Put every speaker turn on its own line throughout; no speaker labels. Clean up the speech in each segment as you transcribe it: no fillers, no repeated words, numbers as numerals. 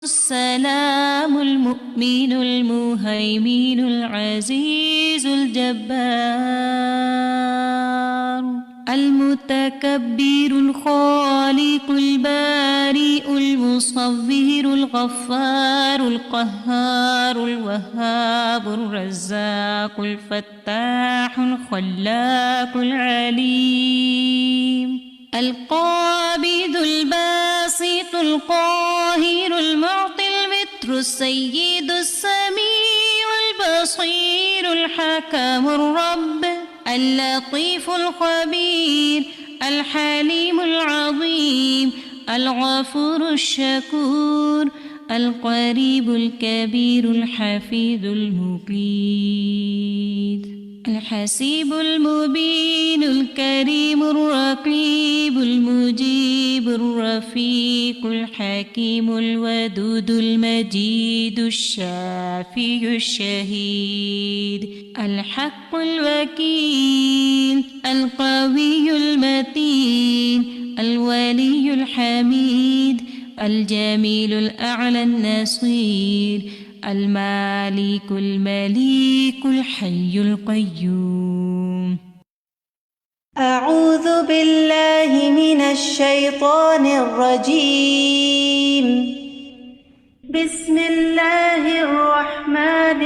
السلام المؤمن المهيمن العزيز الجبار المتكبر الخالق البارئ المصور الغفار القهار الوهاب الرزاق الفتاح الخلاق العليم القابض الباسط القاهر المعطي المتر السيد السميع البصير الحكم الرب اللطيف الخبير الحليم العظيم الغفور الشكور القريب الكبير الحفيظ المقيت الحسيب المبين الكريم الرقيب المجيب الرفيق الحكيم الودود المجيد الشافي الشهيد الحق الوكيل القوي المتين الولي الحميد الجميل الأعلى النصير المالك المليك الحي القيوم.
أعوذ بالله من الشيطان الرجيم. بسم الله الرحمن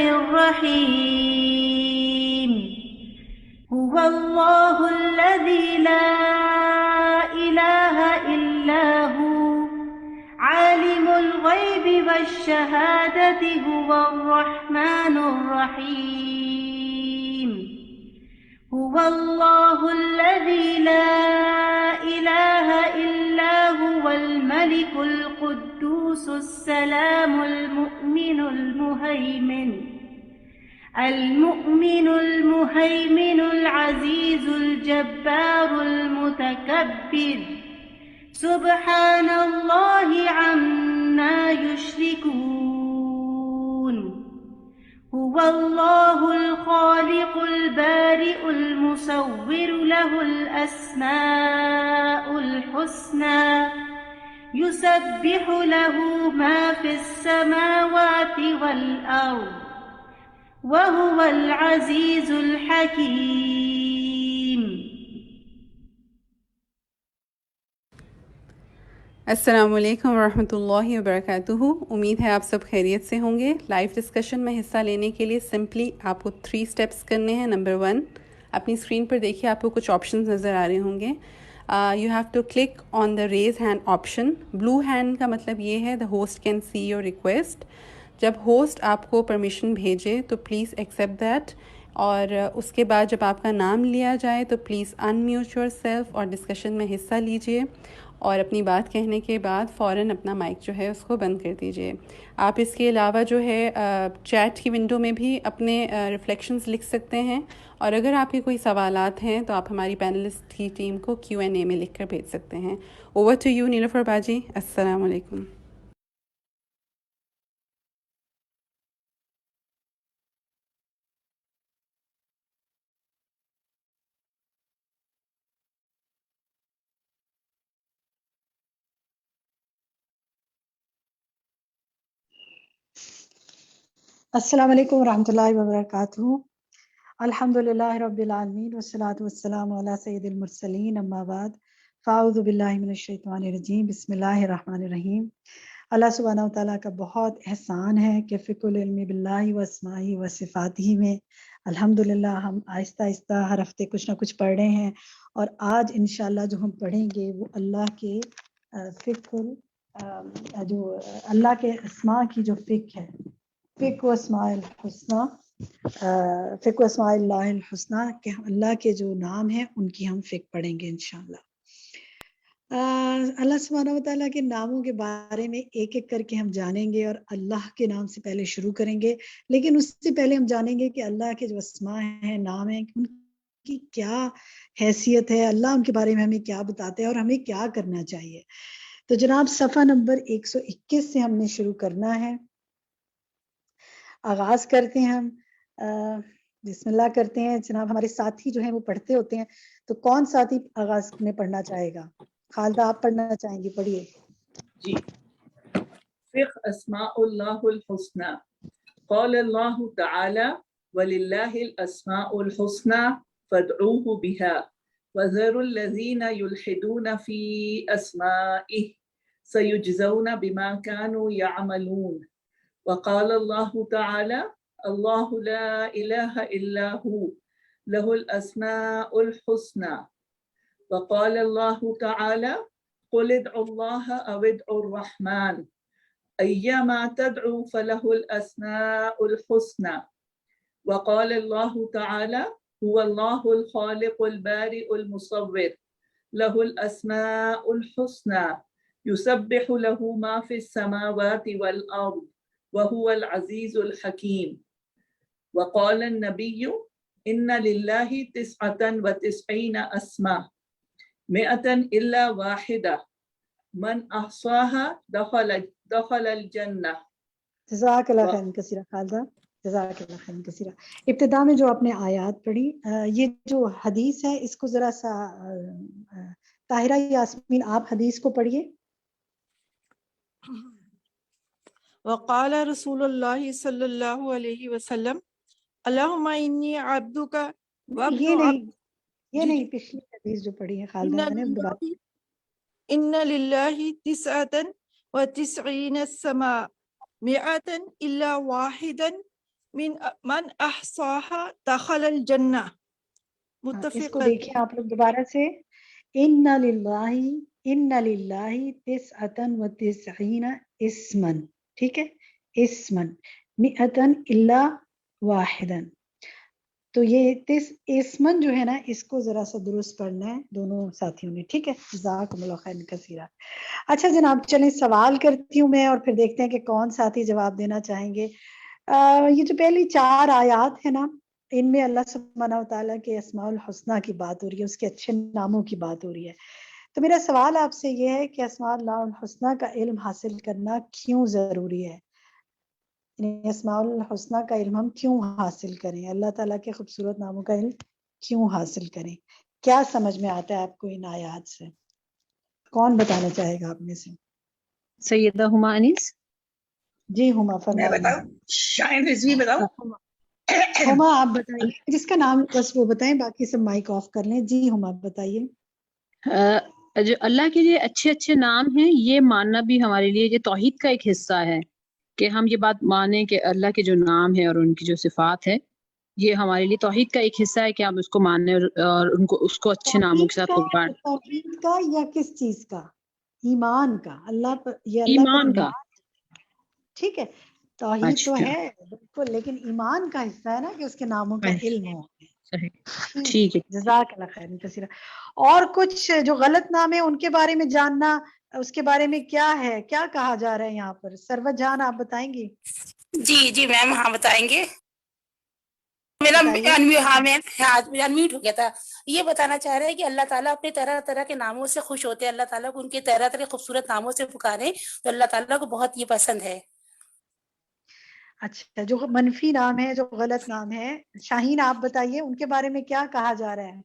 الرحيم. هو الله الذي لا إله إلا هو عالم الغيب والشهادة هو الرحمن الرحيم. هو الله الذي لا إله إلا هو الملك القدوس السلام المؤمن المهيمن العزيز الجبار المتكبر سبحان الله عما يشركون. هو الله الخالق البارئ المصور له الأسماء الحسنى يسبح له ما في السماوات والأرض وهو العزيز الحكيم.
السلام علیکم ورحمۃ اللہ وبرکاتہ. امید ہے آپ سب خیریت سے ہوں گے. لائیو ڈسکشن میں حصہ لینے کے لیے سمپلی آپ کو 3 اسٹیپس کرنے ہیں. نمبر 1، اپنی اسکرین پر دیکھیے آپ کو کچھ آپشنز نظر آ رہے ہوں گے. You have to click on the raise hand option. Blue hand کا مطلب یہ ہے the host can see your request. جب ہوسٹ آپ کو پرمیشن بھیجے تو پلیز ایکسیپٹ دیٹ، اور اس کے بعد جب آپ کا نام لیا جائے تو please in mute your self اور ڈسکشن میں حصہ لیجیے، اور اپنی بات کہنے کے بعد فوراً اپنا مائک جو ہے اس کو بند کر دیجیے. آپ اس کے علاوہ جو ہے چیٹ کی ونڈو میں بھی اپنے ریفلیکشنز لکھ سکتے ہیں، اور اگر آپ کے کوئی سوالات ہیں تو آپ ہماری پینلسٹ کی ٹیم کو Q&A میں لکھ کر بھیج سکتے ہیں. اوور ٹو یو نیلوفر باجی. السلام علیکم.
السلام علیکم ورحمۃ اللہ وبرکاتہ. الحمدللہ رب العالمین والصلاۃ والسلام علی سید المرسلین، اما بعد فاعوذ باللہ من الشیطان الرجیم. بسم اللہ الرحمن الرحیم. اللہ سبحانہ وتعالیٰ کا بہت احسان ہے کہ فقہ العلم باللہ و اسماءہ و صفاتہ میں الحمدللہ ہم آہستہ آہستہ ہر ہفتے کچھ نہ کچھ پڑھ رہے ہیں، اور آج انشاءاللہ جو ہم پڑھیں گے وہ اللہ کے جو اللہ کے اسماء کی جو فقہ ہے، فقہ اسماء الحسنہ، فقہ اسماء اللہ الحسنہ، کہ اللہ کے جو نام ہیں ان کی ہم فقہ پڑھیں گے انشاءاللہ. اللہ سبحانہ وتعالیٰ کے ناموں کے بارے میں ایک ایک کر کے ہم جانیں گے، اور اللہ کے نام سے پہلے شروع کریں گے. لیکن اس سے پہلے ہم جانیں گے کہ اللہ کے جو اسماء ہیں، نام ہیں، ان کی کیا حیثیت ہے، اللہ ان کے بارے میں ہمیں کیا بتاتے ہیں اور ہمیں کیا کرنا چاہیے. تو جناب صفحہ نمبر 121 سے ہم نے شروع کرنا ہے. آغاز کرتے ہیں ہم، بسم اللہ کرتے ہیں. جناب ہمارے ساتھی جو ہیں وہ پڑھتے ہوتے ہیں، تو کون ساتھی آغاز میں پڑھنا چاہے گا؟ خالدہ آپ پڑھنا چاہیں گی؟ پڑھیے.
جی. فقه أسماء الله الحسنى. قال الله تعالى ولله الأسماء الحسنى فادعوه بها وذروا الذين يلحدون في أسمائه سيجزون بما كانوا يعملون. وقال الله تعالى الله لا إله إلا هو له الأسماء الحسنى. وقال الله تعالى قل ادعوا الله أو ادعوا الرحمن أيما تدعوا فله الأسماء الحسنى. وقال الله تعالى هو الله الخالق البارئ المصور له الأسماء الحسنى يسبح له ما في السماوات والأرض وهو العزيز الحكيم. وقال النبي إن لله 99 اسما 100 إلا واحدة من أحصاها دخل الجنة.
جزاک اللہ خیر کثیرہ خالدہ، جزاک اللہ خیر کثیرہ۔ ابتدا میں جو آپ نے آیات پڑھی، یہ جو حدیث ہے اس کو ذرا سا طاہرہ یاسمین آپ حدیث کو پڑھیے۔
وقال رسول اللہ صلی اللہ علیہ وسلم اللہم انی عبدک
یہ نہیں پچھلی حدیث جو پڑھی ہے خالدہ نے دوبارہ۔
ان للہ 99 اسما 100 الا واحدا من احصاها دخل الجنہ۔
اس کو دیکھیں آپ لوگ دوبارہ سے، ان للہ 99 اسما، ٹھیک ہے، اسمن 100 الا واحدا۔ تو یہ اسمن جو ہے نا اس کو ذرا سا درست پڑھنا ہے دونوں ساتھیوں نے، ٹھیک ہے، جزاکم اللہ خیر کثیرہ۔ اچھا جناب چلیں سوال کرتی ہوں میں اور پھر دیکھتے ہیں کہ کون ساتھی جواب دینا چاہیں گے۔ یہ جو پہلی 4 آیات ہیں نا، ان میں اللہ سبحانہ و تعالیٰ کے اسماء الحسنہ کی بات ہو رہی ہے، اس کے اچھے ناموں کی بات ہو رہی ہے۔ تو میرا سوال آپ سے یہ ہے کہ اسماء اللہ الحسنہ کا علم حاصل کرنا کیوں ضروری ہے؟ یعنی اسماء الحسنہ کا علم ہم کیوں حاصل کریں، اللہ تعالیٰ کے خوبصورت ناموں کا علم کیوں حاصل کریں؟ کیا سمجھ میں آتا ہے آپ کو ان آیات سے؟ کون بتانا چاہے گا آپ میں سے؟
سیدہ ہما انیس۔
جی ہما
میں
فرمائیے۔
بتاؤں، شاہین رضوی بتاؤں۔
ہما آپ بتائیے، جس کا نام بس وہ بتائیں، باقی سب مائک آف کر لیں۔ جی ہما بتائیے۔
جو اللہ کے جو اچھے اچھے نام ہیں یہ ماننا بھی ہمارے لیے یہ توحید کا ایک حصہ ہے کہ ہم یہ بات مانیں کہ اللہ کے جو نام ہے اور ان کی جو صفات ہے یہ ہمارے لیے توحید کا ایک حصہ ہے کہ ہم اس کو مانیں اور ان کو اس کو اچھے ناموں کے ساتھ پکاریں۔
توحید کا یا کس چیز کا؟ ایمان کا، اللہ پر، یہ اللہ
ایمان
پر
کا،
ٹھیک ہے، توحید تو
اچھا
ہے بالکل، لیکن ایمان کا حصہ ہے نا کہ اس کے ناموں کا علم ہو۔
صحیح، ٹھیک ہے۔
جزاک اللہ خیر کثیرہ۔ اور کچھ جو غلط نام ہے ان کے بارے میں جاننا، اس کے بارے میں کیا ہے، کیا کہا جا رہا ہے یہاں پر؟ سروت جان آپ بتائیں گی؟
جی میم، ہاں بتائیں گے۔ میرا انمیوٹ ہو گیا تھا۔ یہ بتانا چاہ رہے ہیں کہ اللہ تعالیٰ اپنے طرح طرح کے ناموں سے خوش ہوتے ہیں، اللہ تعالیٰ کو ان کے طرح طرح خوبصورت ناموں سے پکاریں تو اللہ تعالیٰ کو بہت یہ پسند ہے۔
اچھا، جو منفی نام ہے، جو غلط نام ہے، شاہین آپ بتائیے ان کے بارے میں کیا کہا جا رہا ہے؟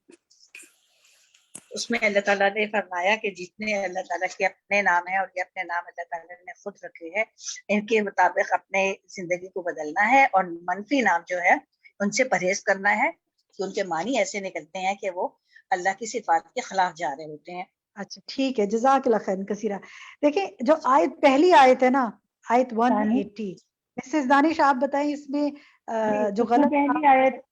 اس میں اللہ تعالیٰ نے فرمایا کہ جتنے اللہ تعالیٰ کے اپنے نام ہیں اور یہ اپنے نام اللہ تعالیٰ نے خود رکھے ہیں، ان کے مطابق اپنے زندگی کو بدلنا ہے، اور منفی نام جو ہے ان سے پرہیز کرنا ہے کہ ان کے معنی ایسے نکلتے ہیں کہ وہ اللہ کی صفات کے خلاف جا رہے ہوتے ہیں۔
اچھا ٹھیک ہے، جزاک اللہ خیر کثیرہ۔ دیکھیں جو پہلی آیت ہے نا، آیت 180، مسز دانش آپ بتائیں اس میں جو غلط
پہلی آیت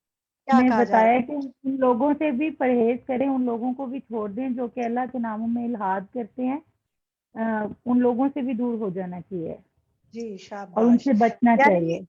کیا
میں
کہا جا رہا
بتایا
ہے؟
کہ ان لوگوں سے بھی پرہیز کریں، ان لوگوں کو بھی چھوڑ دیں جو کہ اللہ کے ناموں میں الحاد کرتے ہیں، ان لوگوں سے بھی دور ہو جانا چاہیے
جی
اور ان
شاباش،
سے بچنا چاہیے۔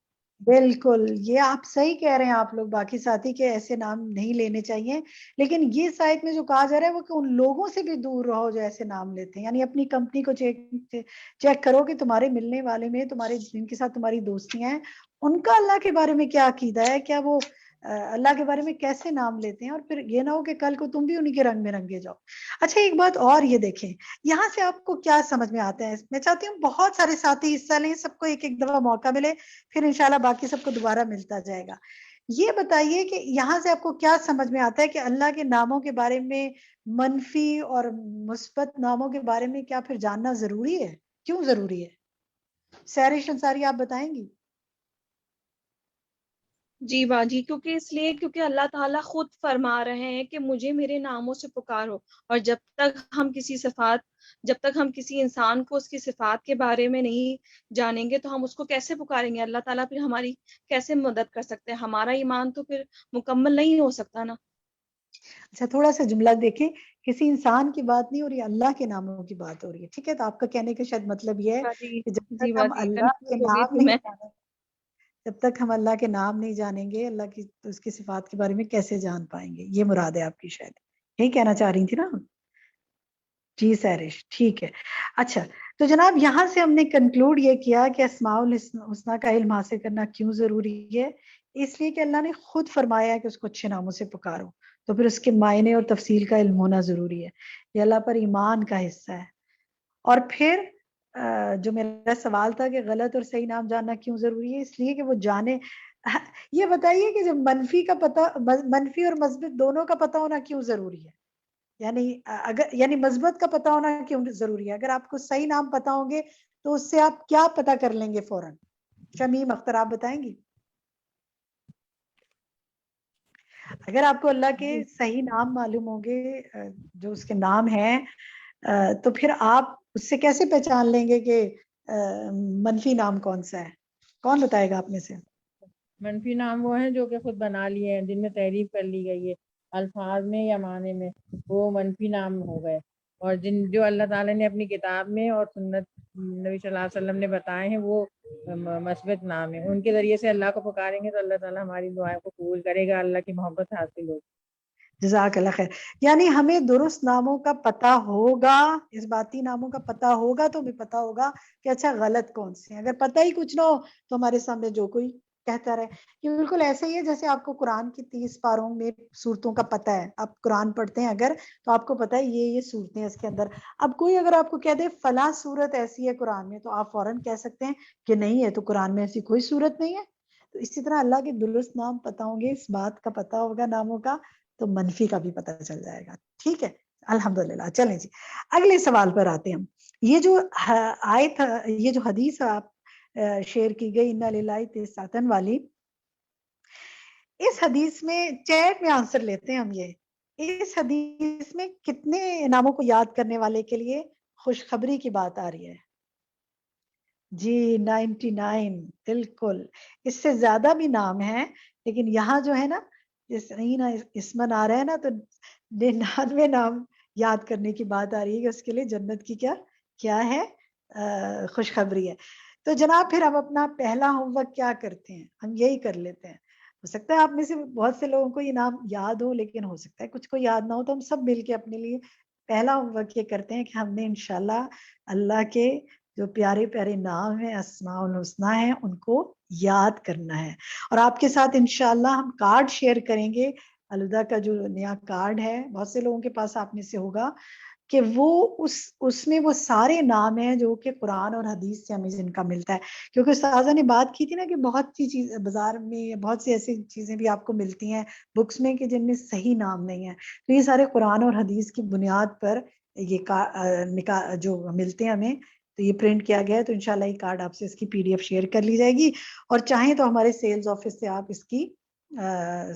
بالکل یہ آپ صحیح کہہ رہے ہیں آپ لوگ باقی ساتھی کے ایسے نام نہیں لینے چاہیے، لیکن یہ سائٹ میں جو کہا جا رہا ہے وہ کہ ان لوگوں سے بھی دور رہو جو ایسے نام لیتے ہیں، یعنی اپنی کمپنی کو چیک کرو کہ تمہارے ملنے والے میں تمہارے جن کے ساتھ تمہاری دوستیاں ہیں ان کا اللہ کے بارے میں کیا عقیدہ ہے، کیا وہ اللہ کے بارے میں کیسے نام لیتے ہیں، اور پھر یہ نہ ہو کہ کل کو تم بھی انہی کے رنگ میں رنگے جاؤ۔ اچھا ایک بات اور یہ دیکھیں یہاں سے آپ کو کیا سمجھ میں آتا ہے، میں چاہتی ہوں بہت سارے ساتھی حصہ لیں، سب کو ایک ایک دفعہ موقع ملے، پھر انشاءاللہ باقی سب کو دوبارہ ملتا جائے گا۔ یہ بتائیے کہ یہاں سے آپ کو کیا سمجھ میں آتا ہے کہ اللہ کے ناموں کے بارے میں منفی اور مثبت ناموں کے بارے میں کیا پھر جاننا ضروری ہے؟ کیوں ضروری ہے؟ سہرش انصاری آپ بتائیں گی؟
جی باجی، کیونکہ اللہ تعالیٰ خود فرما رہے ہیں کہ مجھے میرے ناموں سے پکارو، اور جب تک ہم کسی انسان کو اس کی صفات کے بارے میں نہیں جانیں گے تو ہم اس کو کیسے پکاریں گے؟ اللہ تعالیٰ پھر ہماری کیسے مدد کر سکتے ہیں؟ ہمارا ایمان تو پھر مکمل نہیں ہو سکتا نا۔
اچھا تھوڑا سا جملہ دیکھیں، کسی انسان کی بات نہیں ہو رہی، اللہ کے ناموں کی بات ہو رہی ہے، ٹھیک ہے؟ تو آپ کا کہنے کا شاید مطلب یہ ہے کہ جب تک ہم اللہ کے نام نہیں جانیں، جب تک ہم اللہ کے نام نہیں جانیں گے، اللہ کی تو اس کی صفات کے بارے میں کیسے جان پائیں گے؟ یہ مراد ہے آپ کی، شاید یہی کہنا چاہ رہی تھی نا؟ جی سہرش، ٹھیک ہے۔ اچھا تو جناب یہاں سے ہم نے کنکلوڈ یہ کیا کہ اسماء الحسنی کا علم حاصل کرنا کیوں ضروری ہے؟ اس لیے کہ اللہ نے خود فرمایا ہے کہ اس کو اچھے ناموں سے پکارو، تو پھر اس کے معنی اور تفصیل کا علم ہونا ضروری ہے، یہ اللہ پر ایمان کا حصہ ہے۔ اور پھر جو میرا سوال تھا کہ غلط اور صحیح نام جاننا کیوں ضروری ہے، اس لیے کہ وہ جانے، یہ بتائیے کہ جب منفی اور مثبت دونوں کا پتہ ہونا کیوں ضروری ہے؟ یعنی مثبت کا پتہ ہونا کیوں ضروری ہے؟ اگر آپ کو صحیح نام پتہ ہوں گے تو اس سے آپ کیا پتہ کر لیں گے فوراً؟ شمیم اختر آپ بتائیں گی؟ اگر آپ کو اللہ کے صحیح نام معلوم ہوں گے، جو اس کے نام ہیں، تو پھر آپ اس سے کیسے پہچان لیں گے کہ منفی نام کون سا ہے؟ کون بتائے گا آپ میں سے؟
منفی نام وہ ہیں جو کہ خود بنا لیے ہیں، جن میں تعریف کر لی گئی ہے الفاظ میں یا معنی میں، وہ منفی نام ہو گئے۔ اور جو اللہ تعالیٰ نے اپنی کتاب میں اور سنت نبی صلی اللہ علیہ وسلم نے بتائے ہیں وہ مثبت نام ہیں، ان کے ذریعے سے اللہ کو پکاریں گے تو اللہ تعالیٰ ہماری دعائیں کو قبول کرے گا، اللہ کی محبت حاصل ہوگی۔
جزاک اللہ خیر۔ یعنی ہمیں درست ناموں کا پتہ ہوگا، اس باتی ناموں کا پتہ ہوگا تو ہمیں پتہ ہوگا کہ اچھا غلط کون سے ہیں۔ اگر پتہ ہی کچھ نہ ہو تو ہمارے سامنے جو کوئی کہتا رہے، یہ بالکل ایسے ہی ہے جیسے آپ کو قرآن کی 30 پاروں میں صورتوں کا پتہ ہے، آپ قرآن پڑھتے ہیں اگر تو آپ کو پتہ ہے یہ صورتیں اس کے اندر۔ اب کوئی اگر آپ کو کہہ دے فلاں صورت ایسی ہے قرآن میں، تو آپ فوراً کہہ سکتے ہیں کہ نہیں ہے، تو قرآن میں ایسی کوئی صورت نہیں ہے۔ تو اسی طرح اللہ کے درست نام پتہ ہوں گے، اس بات کا پتہ ہوگا ناموں کا، تو منفی کا بھی پتہ چل جائے گا، ٹھیک ہے؟ الحمدللہ۔ چلیں جی اگلے سوال پر آتے ہیں ہم۔ یہ جو آیت، یہ جو حدیث آپ شیئر کی گئی اِنَّ لِلَّهِ تِسْعَةً والی، اس حدیث میں چیٹ میں آنسر لیتے ہیں ہم، یہ اس حدیث میں کتنے ناموں کو یاد کرنے والے کے لیے خوشخبری کی بات آ رہی ہے؟ جی 99، بالکل، اس سے زیادہ بھی نام ہیں، لیکن یہاں جو ہے نا اسمن آ رہا ہے نا، تو 99 نام یاد کرنے کی بات آ رہی ہے کہ اس کے لیے جنت کی کیا ہے خوشخبری ہے۔ تو جناب پھر ہم اپنا پہلا ہوم ورک کیا کرتے ہیں؟ ہم یہی کر لیتے ہیں۔ ہو سکتا ہے آپ میں سے بہت سے لوگوں کو یہ نام یاد ہو، لیکن ہو سکتا ہے کچھ کو یاد نہ ہو، تو ہم سب مل کے اپنے لیے پہلا ہوم ورک یہ کرتے ہیں کہ ہم نے انشاءاللہ اللہ کے جو پیارے پیارے نام ہیں، اسماء الحسنی ہیں، ان کو یاد کرنا ہے۔ اور آپ کے ساتھ انشاءاللہ ہم کارڈ شیئر کریں گے، الوداع کا جو نیا کارڈ ہے، بہت سے لوگوں کے پاس آپ میں سے ہوگا، کہ وہ اس میں وہ سارے نام ہیں جو کہ قرآن اور حدیث سے ہمیں جن کا ملتا ہے۔ کیونکہ استاذہ نے بات کی تھی نا کہ بہت سی چیز بازار میں، بہت سی ایسی چیزیں بھی آپ کو ملتی ہیں بکس میں کہ جن میں صحیح نام نہیں ہے، تو یہ سارے قرآن اور حدیث کی بنیاد پر یہ جو ملتے ہیں ہمیں، تو یہ پرنٹ کیا گیا ہے۔ تو انشاءاللہ یہ کارڈ آپ سے اس کی PDF شیئر کر لی جائے گی، اور چاہیں تو ہمارے سیلز آفس سے آپ اس کی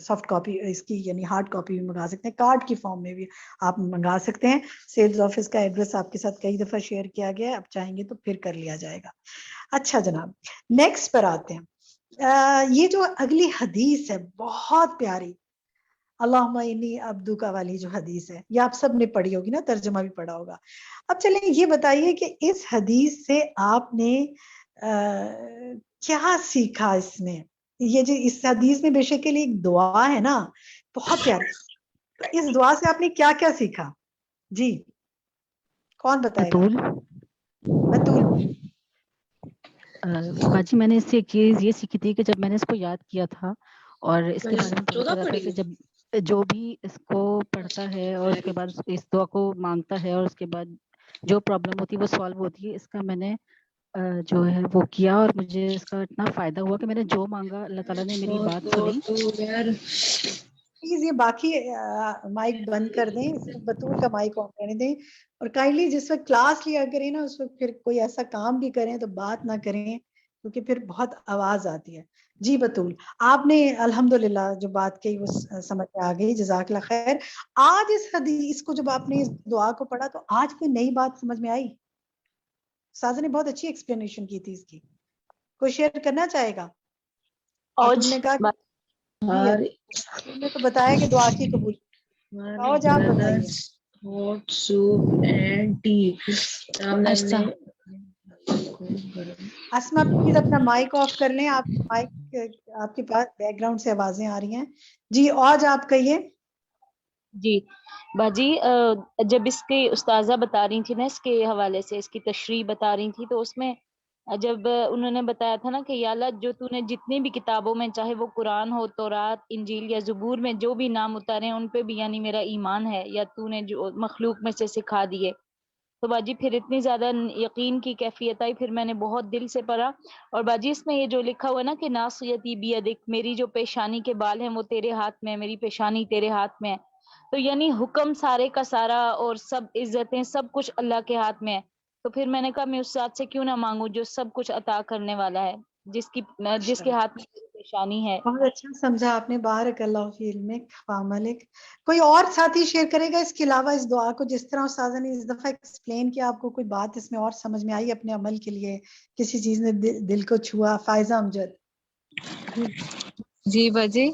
سافٹ کاپی، اس کی یعنی ہارڈ کاپی بھی منگا سکتے ہیں، کارڈ کی فارم میں بھی آپ منگا سکتے ہیں۔ سیلز آفس کا ایڈریس آپ کے ساتھ کئی دفعہ شیئر کیا گیا ہے، اب چاہیں گے تو پھر کر لیا جائے گا۔ اچھا جناب نیکسٹ پر آتے ہیں۔ یہ جو اگلی حدیث ہے بہت پیاری، اللہم انی عبدک والی جو حدیث ہے، یہ آپ سب نے پڑھی ہوگی نا، ترجمہ بھی پڑھا ہوگا۔ اب چلیں یہ بتائیے کہ اس حدیث سے آپ نے کیا سیکھا؟ اس میں یہ جو اس حدیث میں بے شک کے لیے ایک دعا ہے نا، بہت پیاری، تو اس دعا سے آپ نے کیا کیا سیکھا؟ جی کون بتائے گا؟ بطول۔
باجی میں نے اس سے ایک چیز یہ سیکھی تھی کہ جب میں نے اس کو یاد کیا تھا اور اس کے بارے میں پتا چلا تھا کہ جب جو بھی اس کو پڑھتا ہے اور اس کے بعد اس دعا کو مانگتا ہے اور اس کے بعد جو پرابلم ہوتی ہے وہ سالو ہوتی ہے، اس کا میں نے جو ہے وہ کیا، اور مجھے اس کا اتنا فائدہ ہوا کہ میں نے جو مانگا اللہ تعالیٰ نے میری بات سنی۔
پلیز یہ باقی مائک بند کر دیں, صرف بطول کا مائک آن کرنے دیں, اور کائنڈلی جس وقت کلاس لیا کریں نا اس وقت پھر کوئی ایسا کام بھی کریں تو بات نہ کریں, کیونکہ پھر بہت آواز آتی ہے. جی بطول, آپ نے الحمدللہ جو بات کہی وہ سمجھ میں آ گئی, جزاک اللہ خیر. آج اس حدیث کو جب آپ نے اس دعا کو پڑھا تو آج کوئی نئی بات سمجھ میں آئی؟ سازا نے بہت اچھی ایکسپلینیشن کی تھی اس کی, کوئی شیئر کرنا چاہے گا؟ اور تم نے کہا تم نے تو بتایا کہ دعا کی قبول. آج آپ بتائیے. اسما پلیز اپنا مائک آف کر لیں, آپ مائک آپ کے پاس بیک گراؤنڈ سے آوازیں آ رہی ہیں. جی آج آپ کہیے.
جی باجی, جب اس کے استاذہ بتا رہی تھی نا اس کے حوالے سے اس کی تشریح بتا رہی تھی, تو اس میں جب انہوں نے بتایا تھا نا کہ یا اللہ جو تو نے جتنی بھی کتابوں میں, چاہے وہ قرآن ہو, تورات, انجیل یا زبور میں جو بھی نام اتارے ہیں ان پہ بھی یعنی میرا ایمان ہے, یا تو نے جو مخلوق میں سے سکھا دیے. تو باجی پھر اتنی زیادہ یقین کی کیفیت آئی, پھر میں نے بہت دل سے پڑھا. اور باجی اس میں یہ جو لکھا ہوا نا کہ ناصیتی بیدک, میری جو پیشانی کے بال ہیں وہ تیرے ہاتھ میں, میری پیشانی تیرے ہاتھ میں ہے. تو یعنی حکم سارے کا سارا اور سب عزتیں سب کچھ اللہ کے ہاتھ میں ہے. تو پھر میں نے کہا میں اس ذات سے کیوں نہ مانگوں جو سب کچھ عطا کرنے والا ہے, جس کے ہاتھ میں پیشانی ہے.
بہت اچھا سمجھا آپ نے, بارک اللہ فی علمک فاملک. کوئی اور ساتھی شیئر کرے گا اس کے علاوہ اس دعا کو, جس طرح استاذہ نے اس دفعہ ایکسپلین کیا, آپ کو کوئی بات اس میں اور سمجھ میں آئی اپنے عمل کے لیے, کسی چیز نے دل کو چھوا؟ فائزہ امجد.
جی باجی,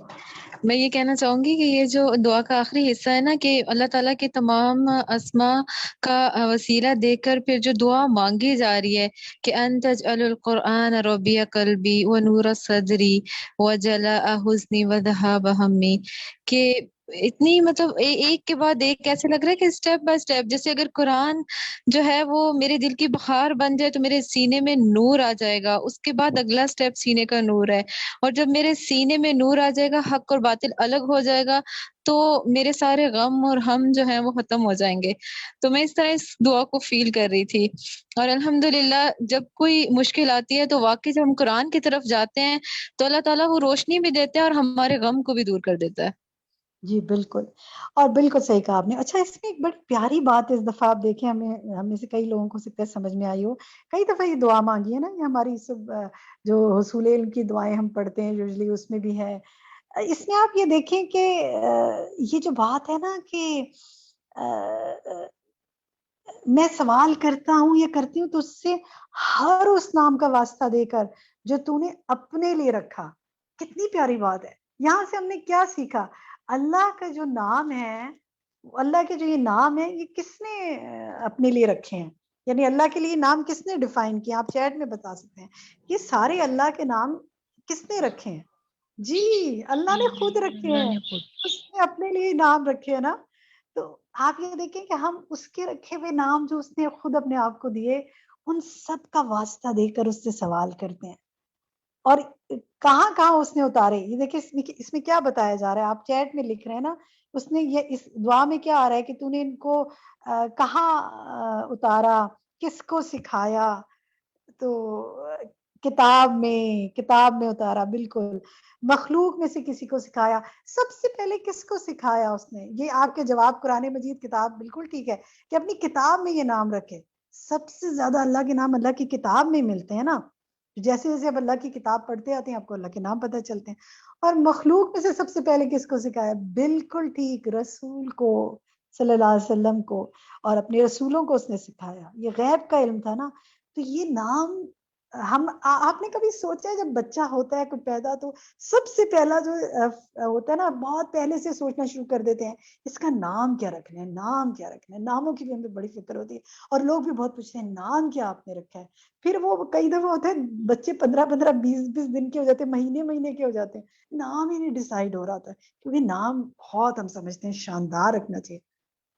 میں یہ کہنا چاہوں گی کہ یہ جو دعا کا آخری حصہ ہے نا, کہ اللہ تعالیٰ کے تمام اسماء کا وسیلہ دے کر پھر جو دعا مانگی جا رہی ہے کہ انت تجعل القرآن ربیع قلبی ونور صدری وجلاء حزنی وذہاب ہمی, کہ اتنی مطلب ایک کے بعد ایک کیسے لگ رہا ہے کہ اسٹیپ بائی اسٹیپ, جیسے اگر قرآن جو ہے وہ میرے دل کی بخار بن جائے تو میرے سینے میں نور آ جائے گا, اس کے بعد اگلا اسٹیپ سینے کا نور ہے, اور جب میرے سینے میں نور آ جائے گا, حق اور باطل الگ ہو جائے گا, تو میرے سارے غم اور ہم جو ہیں وہ ختم ہو جائیں گے. تو میں اس طرح اس دعا کو فیل کر رہی تھی, اور الحمدللہ جب کوئی مشکل آتی ہے تو واقعی جب ہم قرآن کی طرف جاتے ہیں تو اللہ تعالیٰ وہ روشنی بھی دیتا ہے اور ہمارے غم کو بھی دور کر دیتا ہے.
جی بالکل, اور بالکل صحیح کہا آپ نے. اچھا اس میں ایک بڑی پیاری بات اس دفعہ آپ دیکھیں, ہم میں سے کئی لوگوں کو سکتا ہے سمجھ میں آئی ہو, کئی دفعہ یہ دعا مانگی ہے نا, یہ ہماری سب جو حصول علم کی دعائیں ہم پڑھتے ہیں یوزلی اس میں بھی ہے. اس میں آپ یہ دیکھیں کہ یہ جو بات ہے نا کہ میں سوال کرتا ہوں یا کرتی ہوں تو اس سے ہر اس نام کا واسطہ دے کر جو تو نے اپنے لیے رکھا. کتنی پیاری بات ہے. یہاں سے ہم نے کیا سیکھا؟ اللہ کا جو نام ہے, اللہ کے جو یہ نام ہے, یہ کس نے اپنے لیے رکھے ہیں, یعنی اللہ کے لیے نام کس نے ڈیفائن کیا؟ آپ چیٹ میں بتا سکتے ہیں. یہ سارے اللہ کے نام کس نے رکھے ہیں؟ جی اللہ نے خود رکھے ہیں, اس نے اپنے لیے نام رکھے ہیں نا. تو آپ یہ دیکھیں کہ ہم اس کے رکھے ہوئے نام جو اس نے خود اپنے آپ کو دیے, ان سب کا واسطہ دے کر اس سے سوال کرتے ہیں. اور کہاں کہاں اس نے اتارے, یہ دیکھیں اس میں کیا بتایا جا رہا ہے, آپ چیٹ میں لکھ رہے ہیں نا, اس نے یہ اس دعا میں کیا آ رہا ہے کہ تو نے ان کو کہاں اتارا, کس کو سکھایا؟ تو کتاب میں اتارا, بالکل مخلوق میں سے کسی کو سکھایا. سب سے پہلے کس کو سکھایا اس نے؟ یہ آپ کے جواب قرآن مجید کتاب, بالکل ٹھیک ہے کہ اپنی کتاب میں یہ نام رکھے. سب سے زیادہ اللہ کے نام اللہ کی کتاب میں ملتے ہیں نا, جیسے جیسے اب اللہ کی کتاب پڑھتے آتے ہیں آپ کو اللہ کے نام پتہ چلتے ہیں. اور مخلوق میں سے سب سے پہلے کس کو سکھایا؟ بالکل ٹھیک, رسول کو صلی اللہ علیہ وسلم کو, اور اپنے رسولوں کو اس نے سکھایا. یہ غیب کا علم تھا نا. تو یہ نام آپ نے کبھی سوچا ہے جب بچہ ہوتا ہے کوئی پیدا, تو سب سے پہلا جو ہوتا ہے نا, بہت پہلے سے سوچنا شروع کر دیتے ہیں اس کا نام کیا رکھنا ہے, نام کیا رکھنا ہے. ناموں کی بھی ہمیں بڑی فکر ہوتی ہے, اور لوگ بھی بہت پوچھتے ہیں نام کیا آپ نے رکھا ہے. پھر وہ کئی دفعہ ہوتا ہے بچے 15 20 دن کے ہو جاتے ہیں, مہینے کے ہو جاتے ہیں, نام ہی نہیں ڈیسائیڈ ہو رہا تھا, کیونکہ نام بہت ہم سمجھتے ہیں شاندار رکھنا چاہیے.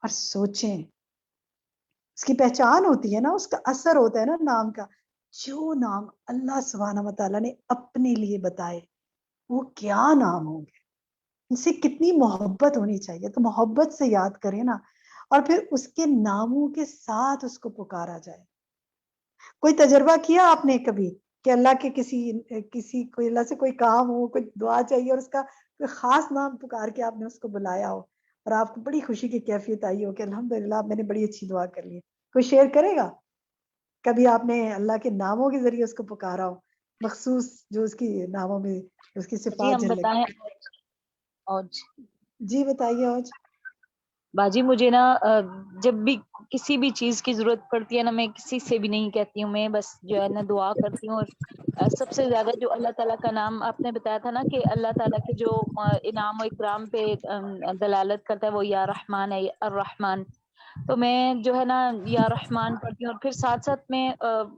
اور سوچیں اس کی پہچان ہوتی ہے نا, اس کا اثر ہوتا ہے نا نام کا. جو نام اللہ سبحانہ و تعالیٰ نے اپنے لیے بتائے وہ کیا نام ہوں گے, ان سے کتنی محبت ہونی چاہیے. تو محبت سے یاد کریں نا, اور پھر اس کے ناموں کے ساتھ اس کو پکارا جائے. کوئی تجربہ کیا آپ نے کبھی کہ اللہ کے کسی کوئی اللہ سے کوئی کام ہو, کوئی دعا چاہیے اور اس کا کوئی خاص نام پکار کے آپ نے اس کو بلایا ہو اور آپ کو بڑی خوشی کی کیفیت آئی ہو کہ الحمدللہ میں نے بڑی اچھی دعا کر لی. کوئی شیئر کرے گا کبھی آپ نے اللہ کے ناموں کے ذریعے اس کو پکارا ہو, مخصوص جو اس کی ناموں میں اس کی
جی
صفات
ہم
جل
بتائیں. اور
جی بتائیے. اوج
باجی مجھے نا جب بھی کسی بھی چیز کی ضرورت پڑتی ہے نا, میں کسی سے بھی نہیں کہتی ہوں, میں بس جو ہے نا دعا کرتی ہوں. اور سب سے زیادہ جو اللہ تعالیٰ کا نام آپ نے بتایا تھا نا کہ اللہ تعالیٰ کے جو انعام و اکرام پہ دلالت کرتا ہے وہ یا رحمان ہے, الرحمن. تو میں جو ہے نا یا رحمان پڑھتی ہوں اور پھر ساتھ ساتھ میں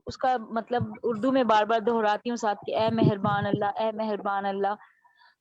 اس کا مطلب اردو میں بار بار دہراتی ہوں ساتھ کہ اے مہربان اللہ, اے مہربان اللہ.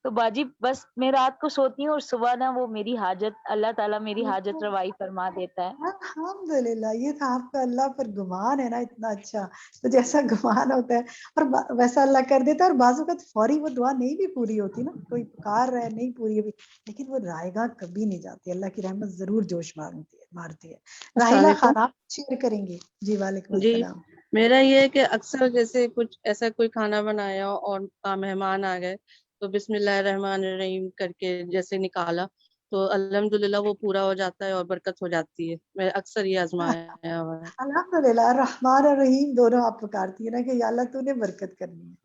تو باجی بس میں رات کو سوتی ہوں اور صبح نا وہ میری حاجت اللہ تعالیٰ میری حاجت روائی فرما دیتا ہے.
الحمدللہ, یہ تھا آپ کا اللہ پر گمان ہے نا اتنا اچھا, تو جیسا گمان ہوتا ہے اور ویسا اللہ کر دیتا ہے. اور بعض اوقات فوری وہ دعا نہیں بھی پوری ہوتی نا, کوئی پکار رہا ہے نہیں پوری ہوئی, لیکن وہ رائے گاہ کبھی نہیں جاتی. اللہ کی رحمت ضرور جوش مارتی ہے. راحیلہ خان آپ شیئر کریں گے؟ جی وعلیکم السلام.
میرا یہ ہے کہ اکثر جیسے کچھ ایسا کوئی کھانا بنایا اور مہمان آ گئے تو بسم اللہ الرحمن الرحیم کر کے جیسے نکالا تو الحمدللہ وہ پورا ہو جاتا ہے اور برکت ہو جاتی ہے. میں اکثر یہ آزمایا ہوا ہے.
الحمدللہ الرحمن الرحیم دونوں آپ پکارتی ہیں نا کہ یا اللہ تو نے برکت کرنی ہے.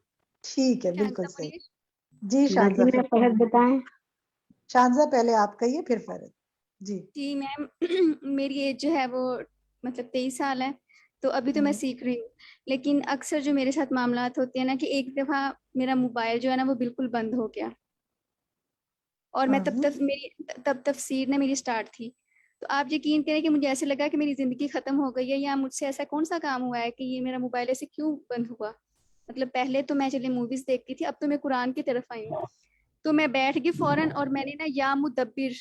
ٹھیک ہے, بالکل صحیح. جی شانزہ
فرد بتائیں.
شانزہ پہلے آپ کہیے پھر فرد.
جی میم, میری ایج جو ہے وہ مطلب 23 سال ہے, تو ابھی تو میں سیکھ رہی ہوں. لیکن اکثر جو میرے ساتھ معاملات ہوتے ہیں نا کہ ایک دفعہ میرا موبائل جو ہے نا وہ بالکل بند ہو گیا اور میں تب تفسیر نے میری سٹارٹ تھی. تو آپ یقین کریں کہ مجھے ایسے لگا کہ میری زندگی ختم ہو گئی ہے یا مجھ سے ایسا کون سا کام ہوا ہے کہ یہ میرا موبائل ایسے کیوں بند ہوا. مطلب پہلے تو میں چلے موویز دیکھتی تھی, اب تو میں قرآن کی طرف آئی ہوں. تو میں بیٹھ گئی فوراً اور میں نے نا یا مدبر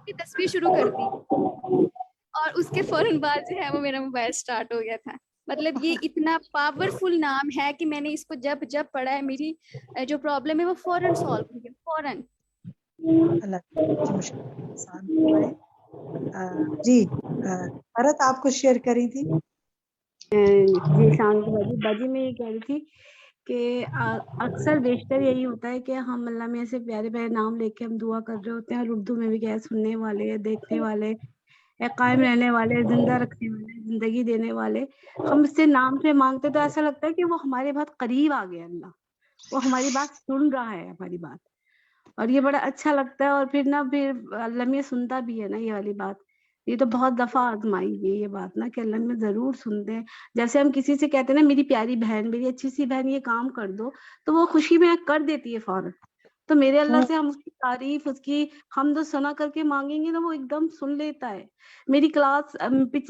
کی تصویر شروع کر دی اور اس کے فوراً بعد جو ہے وہ میرا موبائل سٹارٹ ہو گیا تھا. مطلب یہ اتنا پاورفل نام ہے کہ میں نے اس کو جب پڑھا ہے میری جو پرابلم ہے وہ فوراً سالو ہو گیا, فوراً.
جی عرت آپ کو شیئر کری تھی.
جی شانت باجی میں یہ کہہ رہی تھی کہ اکثر بیشتر یہی ہوتا ہے کہ ہم اللہ میں ایسے پیارے پیارے نام لے کے ہم دعا کر رہے ہوتے ہیں اور اردو میں بھی کیا سننے والے, دیکھنے والے, قائم رہنے والے, زندہ رکھنے والے, زندگی دینے والے, ہم اس سے نام سے مانگتے تو ایسا لگتا ہے کہ وہ ہمارے بہت قریب آ گیا اللہ, وہ ہماری بات سن رہا ہے ہماری بات, اور یہ بڑا اچھا لگتا ہے. اور پھر اللہ میں سنتا بھی ہے نا یہ والی بات. یہ تو بہت دفعہ آزمائی ہے یہ بات نا کہ اللہ میں ضرور سنتے ہیں. جیسے ہم کسی سے کہتے ہیں نا میری پیاری بہن, میری اچھی سی بہن یہ کام کر دو, تو وہ خوشی میں کر دیتی ہے فوراً. تو میرے اللہ سے ہم اس کی تعریف, اس کی حمد و ثنا کر کے مانگیں گے نا وہ ایک دم سن لیتا ہے. میری کلاس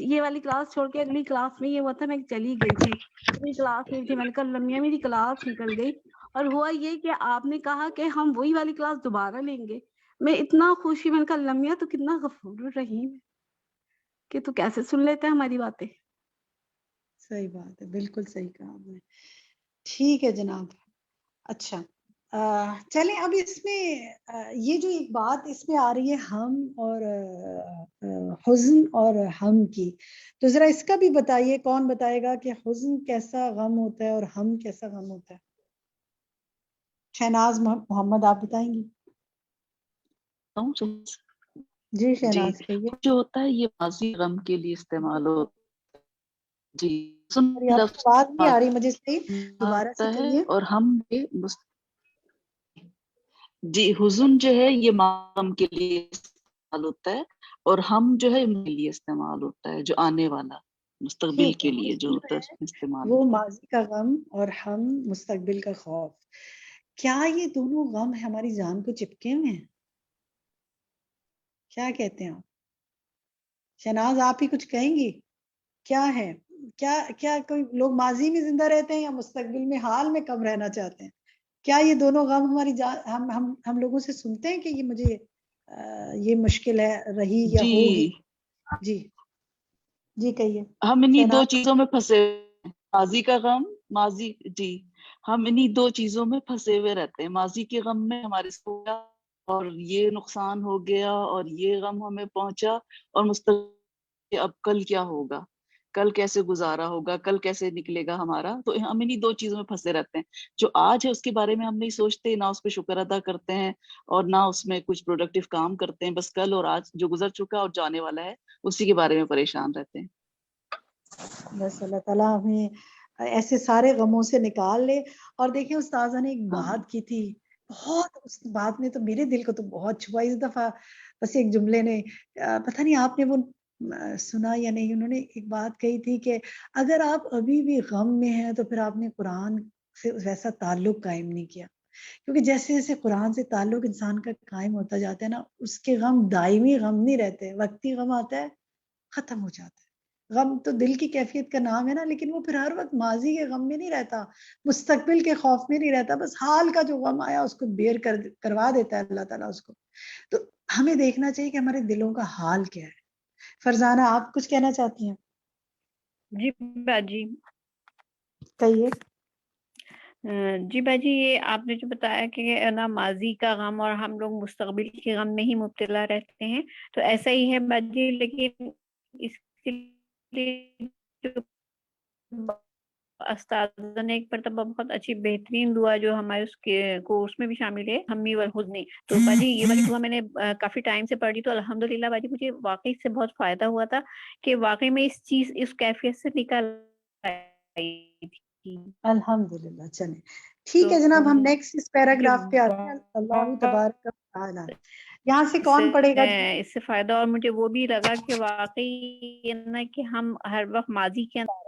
یہ والی کلاس چھوڑ کے اگلی کلاس میں یہ ہوا تھا, میں چلی گئی تھی, میری کلاس نہیں تھی, میں نے کہا لمیا میری کلاس نکل گئی, اور ہوا یہ کہ آپ نے کہا کہ ہم وہی والی کلاس دوبارہ لیں گے. میں اتنا خوشی, میں نے کہا لمیا تو کتنا غفور الرحیم ہے کہ تو کیسے سن لیتا ہے ہماری باتیں.
صحیح بات ہے, بالکل صحیح کہا آپ نے. ٹھیک ہے جناب. اچھا چلیں اب اس میں یہ جو ایک بات اس میں آ رہی ہے ہم اور حزن اور ہم کی, تو ذرا اس کا بھی بتائیے, کون بتائے گا کہ حزن کیسا غم ہوتا ہے اور ہم کیسا غم ہوتا ہے؟ شہناز محمد آپ بتائیں گی. جی شہناز کہیے.
جو ہوتا ہے یہ ماضی غم کے لیے استعمال ہوتا ہے. جی
بات نہیں آ رہی مجھے صحیح, دوبارہ سے کہیے.
اور ہم جی حزن جو ہے یہ غم کے لیے استعمال ہوتا ہے, اور ہم جو ہے ان کے لیے استعمال ہوتا ہے جو آنے والا مستقبل کے لیے جو ہوتا ہے استعمال.
وہ ماضی کا غم اور ہم مستقبل کا خوف. کیا یہ دونوں غم ہماری جان کو چپکے ہوئے ہیں؟ کیا کہتے ہیں آپ؟ شہناز آپ ہی کچھ کہیں گی. کیا ہے, کیا کوئی لوگ ماضی میں زندہ رہتے ہیں یا مستقبل میں حال میں کم رہنا چاہتے ہیں؟ کیا یہ دونوں غم ہماری جان ہم لوگوں سے سنتے ہیں کہ یہ مجھے یہ مشکل ہے رہی یا ہوگی؟ جی کہیے.
ہم انہی دو چیزوں میں پھنسے, ماضی کا غم, ماضی جی ہم انہی دو چیزوں میں پھنسے ہوئے رہتے ہیں. ماضی کے غم میں ہمارے اور یہ نقصان ہو گیا اور یہ غم ہمیں پہنچا, اور مستقبل اب کل کیا ہوگا, کل کیسے گزارا ہوگا، کل کیسے نکلے گا ہمارا. تو ہم انہیں دو چیزوں میں پھنسے رہتے ہیں. جو آج ہے اس کے بارے میں ہم نہیں سوچتے، نہ اس پہ شکر ادا کرتے ہیں اور نہ اس میں کچھ پروڈکٹیو کام کرتے ہیں. بس کل اور آج جو گزر چکا اور جانے والا ہے اسی کے بارے میں پریشان رہتے ہیں.
بس اللہ تعالیٰ ہمیں ایسے سارے غموں سے نکال لے. اور دیکھیں استاذہ نے ایک بات کی تھی، بہت اس بات نے تو میرے دل کو تو بہت چھوا. اس دفعہ بس ایک جملے نے، پتہ نہیں آپ نے وہ سنا یا نہیں، انہوں نے ایک بات کہی تھی کہ اگر آپ ابھی بھی غم میں ہیں تو پھر آپ نے قرآن سے ویسا تعلق قائم نہیں کیا. کیونکہ جیسے جیسے قرآن سے تعلق انسان کا قائم ہوتا جاتا ہے نا، اس کے غم دائمی غم نہیں رہتے، وقتی غم آتا ہے ختم ہو جاتا ہے. غم تو دل کی کیفیت کا نام ہے نا، لیکن وہ پھر ہر وقت ماضی کے غم میں نہیں رہتا، مستقبل کے خوف میں نہیں رہتا، بس حال کا جو غم آیا اس کو بیر کروا دیتا ہے اللہ تعالیٰ اس کو. تو ہمیں دیکھنا چاہیے کہ ہمارے دلوں کا حال کیا ہے. فرزانہ آپ کچھ کہنا چاہتی ہیں؟
جی باجی،
کہیے.
جی باجی، یہ آپ نے جو بتایا کہ نا ماضی کا غم اور ہم لوگ مستقبل کے غم میں ہی مبتلا رہتے ہیں، تو ایسا ہی ہے باجی. لیکن اس کے لیے جو استاذہ نے ایک مرتبہ بہت اچھی بہترین دعا جو ہمارے اس کے کورس میں بھی شامل ہے، ہمی والحزنی، تو باجی یہ والی دعا میں نے کافی ٹائم سے پڑھی، تو الحمدللہ باجی مجھے واقعی سے بہت فائدہ ہوا تھا کہ واقعی میں اس کیفیت سے نکل آئی تھی.
الحمدللہ. چلیں ٹھیک ہے جناب، ہم نیکسٹ اس پیراگراف پہ آتے ہیں. اللہ تبارک و تعالی. یہاں سے کون پڑھے گا؟
اس سے فائدہ اور مجھے وہ بھی لگا کہ واقعی نا کہ ہم ہر وقت ماضی کے اندر.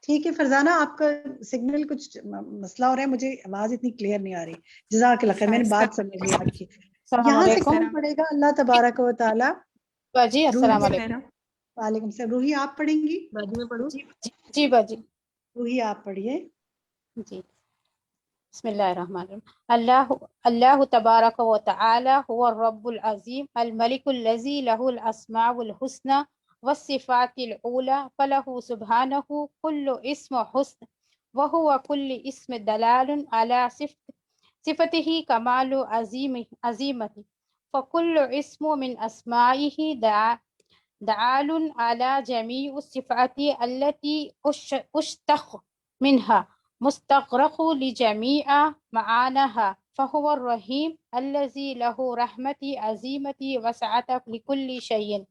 ٹھیک ہے فرزانہ، آپ کا سگنل کچھ مسئلہ ہو رہا ہے، مجھے آواز اتنی کلیئر نہیں آ رہی. جزاک اللہ خیر، میں نے بات سمجھ لی آپ کی. یہاں سے کون پڑھے گا؟ اللہ تبارک و تعالی.
باجی السلام علیکم.
وعلیکم السلام. روحی آپ پڑھیں گی؟
باجی میں پڑھوں؟ جی باجی.
روحی آپ پڑھیے.
جی بسم اللہ الرحمن الرحیم. اللہ تبارک و تعالی هو الرب العظیم الملک الذی له الاسماء الحسنى والصفات العلی فله سبحانه كل اسم حسن وهو كل اسم دلال على صفته کمال عظیمته فكل اسم من اسمائه دال على جميع الصفات التي اشتق منها مستغرق لجميع معانها فهو الرحيم الذي له رحمة عظيمة وسعت لكل شيء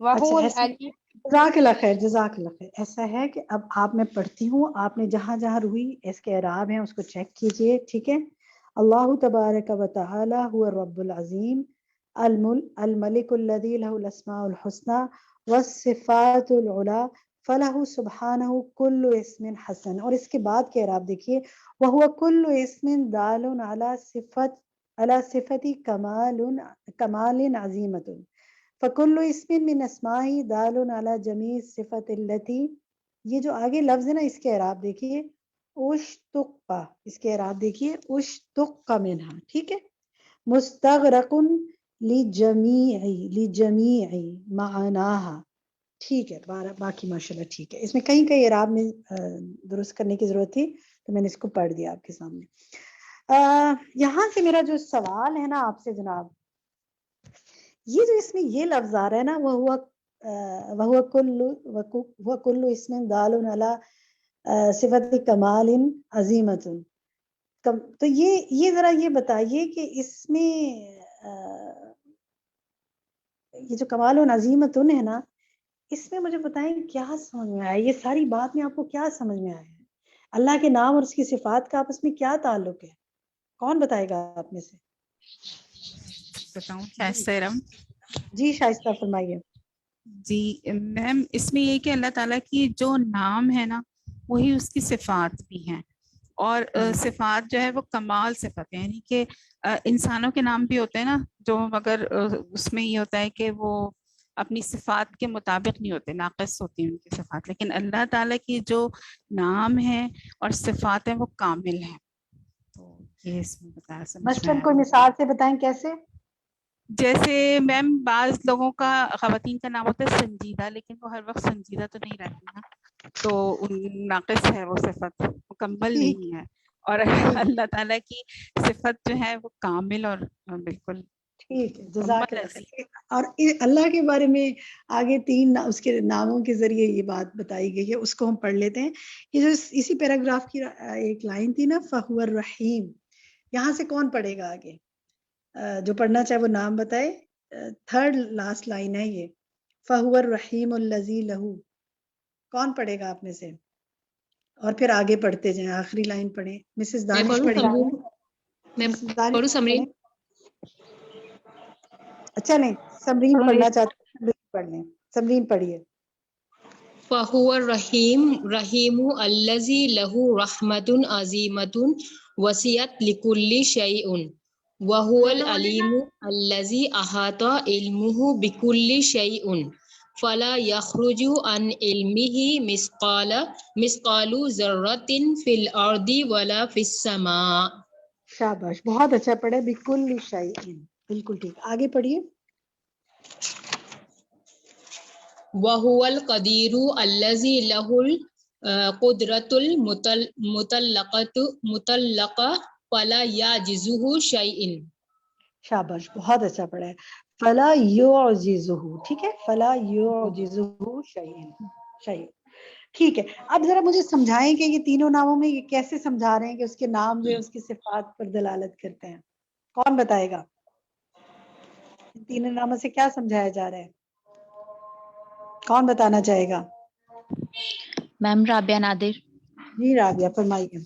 وهو العليم.
جزاک اللہ خیر، جزاک اللہ خیر. ایسا ہے کہ اب آپ میں پڑھتی ہوں، آپ نے جہاں جہاں روئی اس کے اعراب ہیں اس کو چیک کیجئے. ٹھیک ہے. اللہ تبارک و تعالی هو الرب العظیم الملک الذی له الاسماء الحسنى والصفات العلی فلہ سبحانہ کل اسم حسن. اور اس کے بعد کے اعراب دیکھیے، وہو کل اسم دال علی صفت کمال عظیمت فکل اسم من اسماء دال علی جمیع صفت التی. یہ جو آگے لفظ ہے نا، اس کے اعراب دیکھیے، اشتق، اس کے اعراب دیکھیے، اشتق منہا. ٹھیک ہے. مستغرق لجمیع معناہا. ٹھیک ہے. باقی ماشاءاللہ ٹھیک ہے. اس میں کہیں کہیں اعراب میں درست کرنے کی ضرورت تھی تو میں نے اس کو پڑھ دیا آپ کے سامنے. یہاں سے میرا جو سوال ہے نا آپ سے جناب، یہ جو اس میں یہ لفظ آ رہا ہے نا، وہ کل اسم دال علی صفت کمال عظیمت، تو یہ ذرا یہ بتائیے کہ اس میں یہ جو کمال عظیمت ہے نا، اس میں مجھے بتائیں کیا سمجھ میں آیا؟ یہ ساری بات میں آپ کو کیا سمجھ میں آیا ہے؟ اللہ کے نام اور اس کی صفات کا آپس میں کیا تعلق ہے؟ کون بتائے گا آپ میں سے؟
بتاؤں؟ شائستہ.
جی شائستہ فرمائیے.
جی میم، اس میں یہ کہ اللہ تعالیٰ کی جو نام ہے نا وہی اس کی صفات بھی ہیں، اور صفات جو ہے وہ کمال صفت ہے. یعنی کہ انسانوں کے نام بھی ہوتے ہیں نا جو، مگر اس میں یہ ہوتا ہے کہ وہ اپنی صفات کے مطابق نہیں ہوتے، ناقص ہوتی ہیں ان کی صفات. لیکن اللہ تعالیٰ کی جو نام ہے اور صفات ہیں وہ کامل ہیں. تو یہ اس میں بتایا سمجھ میں
مثلاً کوئی مثال سے بتائیں کیسے؟
جیسے میم بعض لوگوں کا، خواتین کا نام ہوتا ہے سنجیدہ، لیکن وہ ہر وقت سنجیدہ تو نہیں رہتی نا، تو ناقص ہے وہ صفت، مکمل نہیں ہے. اور اللہ تعالیٰ کی صفت جو ہے وہ کامل اور بالکل
ٹھیک ہے، جزاک اللہ خیر. اور اللہ کے بارے میں آگے 3 اس کے ناموں کے ذریعے یہ بات بتائی گئی ہے، اس کو ہم پڑھ لیتے ہیں. یہ جو اسی پیراگراف کی ایک لائن تھی نا، فَهُوَ الرَّحِيمُ، یہاں سے کون پڑھے گا آگے؟ جو پڑھنا چاہے وہ نام بتائے. 3rd لاسٹ لائن ہے یہ، فَهُوَ الرَّحِيمُ الَّذِي لَهُ. کون پڑھے گا آپ میں سے؟ اور پھر آگے پڑھتے جائیں، آخری لائن پڑھیں. مسز دانش پڑھیں.
میں پڑھوں سمرین؟
اچھا نہیں، سمرین پڑھنا چاہتے ہیں، سمرین پڑھ لیں. سمرین پڑھیے.
فَهُوَ الرَّحِيمُ رَحِيمُ الَّذِي لَهُ رَحْمَةٌ عَظِيمَةٌ وَسِعَتْ لِكُلِّ شَيْءٍ وَهُوَ الْعَلِيمُ الَّذِي أَحَاطَ عِلْمُهُ بِكُلِّ شَيْءٍ فَلَا يَخْرُجُ عَنْ عِلْمِهِ مِثْقَالُ ذَرَّةٍ فِي الْأَرْضِ وَلَا فِي السَّمَاءِ.
شاباش، بہت اچھا پڑھے. بِكُلِّ شَيْءٍ، بالکل ٹھیک. آگے پڑھیے.
وَهُوَ الْقَدِيرُ الَّذِي لَهُ الْقُدْرَةُ الْمُطْلَقَةُ فَلَا يَعْجِزُهُ شَيْءٌ.
شاباش، بہت اچھا پڑھا ہے. فَلَا يُعْجِزُهُ، ٹھیک ہے، فَلَا يُعْجِزُهُ شَيْءٌ. ٹھیک ہے. اب ذرا مجھے سمجھائیں کہ یہ تینوں ناموں میں یہ کیسے سمجھا رہے ہیں کہ اس کے نام جو ہے اس کی صفات پر دلالت کرتے ہیں. کون بتائے گا؟ ان تینوں ناموں سے کیا سمجھایا جا رہا ہے؟ کون بتانا چاہے گا؟
میم رابعہ نادر.
جی رابعہ فرمائیے.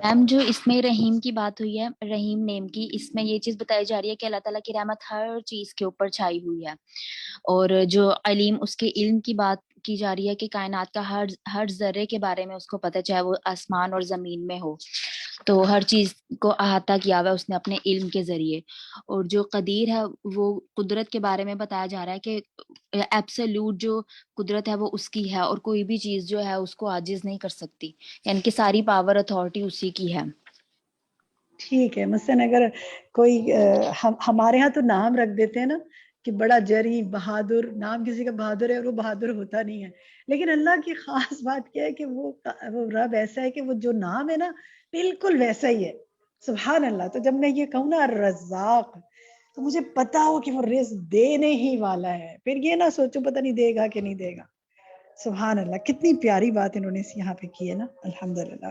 میم جو اس میں رحیم کی بات ہوئی ہے، رحیم نیم کی، اس میں یہ چیز بتائی جا رہی ہے کہ اللہ تعالیٰ کی رحمت ہر چیز کے اوپر چھائی ہوئی ہے، اور جو علیم اس کے علم کی بات کی جا رہی ہے کہ کائنات کا ہر ذرے کے بارے میں اس کو پتہ، چاہے وہ آسمان اور زمین میں ہو، تو ہر چیز کو احاطہ کیا ہوا ہے اس نے اپنے علم کے ذریعے. اور جو قدیر ہے وہ قدرت کے بارے میں بتایا جا رہا ہے کہ ایبسولوٹ جو قدرت ہے وہ اس کی ہے، اور کوئی بھی چیز جو ہے اس کو عاجز نہیں کر سکتی، یعنی کہ ساری پاور اتھارٹی اسی کی ہے.
ٹھیک ہے. مثلاً اگر کوئی ہمارے ہاں تو نام رکھ دیتے ہیں نا کہ بڑا جری، بہادر. نام کسی کا بہادر ہے اور وہ بہادر ہوتا نہیں ہے، لیکن اللہ کی خاص بات کیا ہے کہ وہ رب ایسا ہے کہ وہ جو نام ہے نا بالکل ویسا ہی ہے. سبحان اللہ. تو جب میں یہ کہوں نا الرزاق، تو مجھے پتا ہو کہ وہ رزق دینے ہی والا ہے، پھر یہ نہ سوچو پتہ نہیں دے گا کہ نہیں دے گا. سبحان اللہ، کتنی پیاری بات انہوں نے یہاں پہ کی ہے نا، الحمدللہ.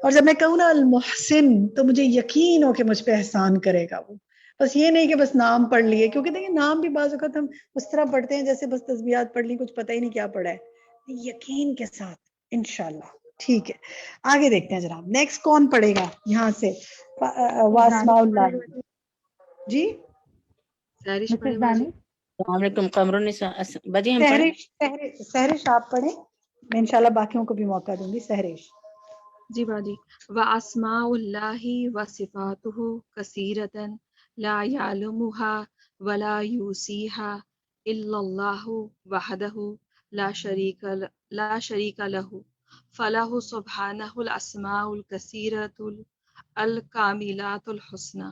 اور جب میں کہوں نا المحسن، تو مجھے یقین ہو کہ مجھ پہ احسان کرے گا وہ. بس یہ نہیں کہ بس نام پڑھ لیے، کیونکہ دیکھیں نام بھی بعض اوقات ہم اس طرح پڑھتے ہیں جیسے بس تسبیحات پڑھ لی، کچھ پتہ ہی نہیں کیا پڑھا ہے. یقین کے ساتھ انشاءاللہ. ٹھیک ہے، آگے دیکھتے ہیں جناب. نیکسٹ کون پڑھے گا یہاں سے؟ واسماء اللہ. جی
مسز دانی.
السلام علیکم. قمر النساء باجی ہم پڑھیں؟
سہرش آپ پڑھیں، میں انشاءاللہ باقیوں کو بھی موقع دوں گی. سہرش.
جی باجی. وَأَسْمَاءُ اللَّهِ وَصِفَاتُهُ كَثِيرَةٌ لَا يَعْلَمُهَا وَلَا يُحْصِيهَا إِلَّا اللَّهُ وَحْدَهُ لَا شَرِيكَ لَهُ فَلَهُ سُبْحَانَهُ الْأَسْمَاءُ الْكَثِيرَةُ الْكَامِلَاتُ الْحُسْنَى.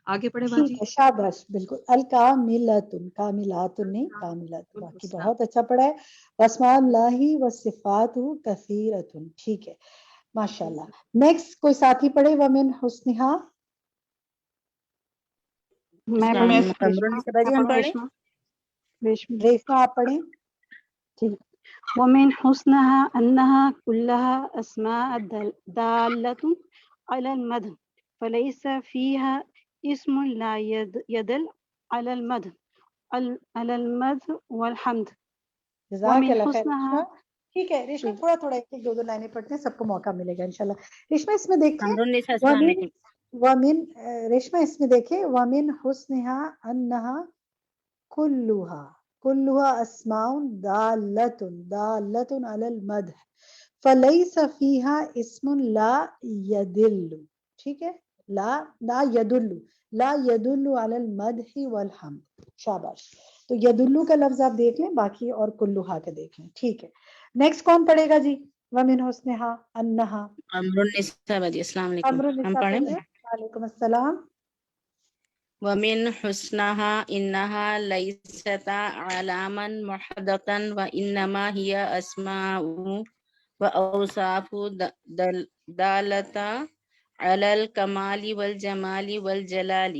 آگے پڑھے باجی.
ٹھیک ہے، شاباش، بالکل. الکاملات، کاملات نہیں کاملات. باقی بہت اچھا پڑھا ہے. واسماء اللہ وصفاتہ کثیرۃ. ٹھیک ہے، ماشاءاللہ. نیکسٹ کوئی ساتھی پڑھے. ومن حسنہا. ریشما آپ پڑھیں.
ومن حسنها أنها كلها أسماء دالة على المدح فليس فيها اسم لا يدل على المدح والحمد.
جزاک اللہ خیر. ٹھیک ہے ریشما، تھوڑا تھوڑا ایک دو لائنیں پڑھتے ہیں، سب کو موقع ملے گا انشاءاللہ. ریشما اس میں دیکھیں، ومن ریشما اس میں دیکھیں، ومن حسنها أنها كلها اسماء دالة على المدح فليس فيها اسم لا يدل. ٹھیک ہے، لا يدل على المدح والحمد. شاباش. تو یدلو کا لفظ آپ دیکھ لیں، باقی اور کلوہا کا دیکھ لیں. ٹھیک ہے، نیکسٹ کون پڑھے گا جی؟ ومن حسنہا انہا.
قمر النساء باجی. السلام علیکم. ہم پڑھیں گے.
وعلیکم السلام.
ومن حسنها إنها ليست علاما محدثا وإنما هي أسماء وأوصاف دالة على الكمال والجمال والجلال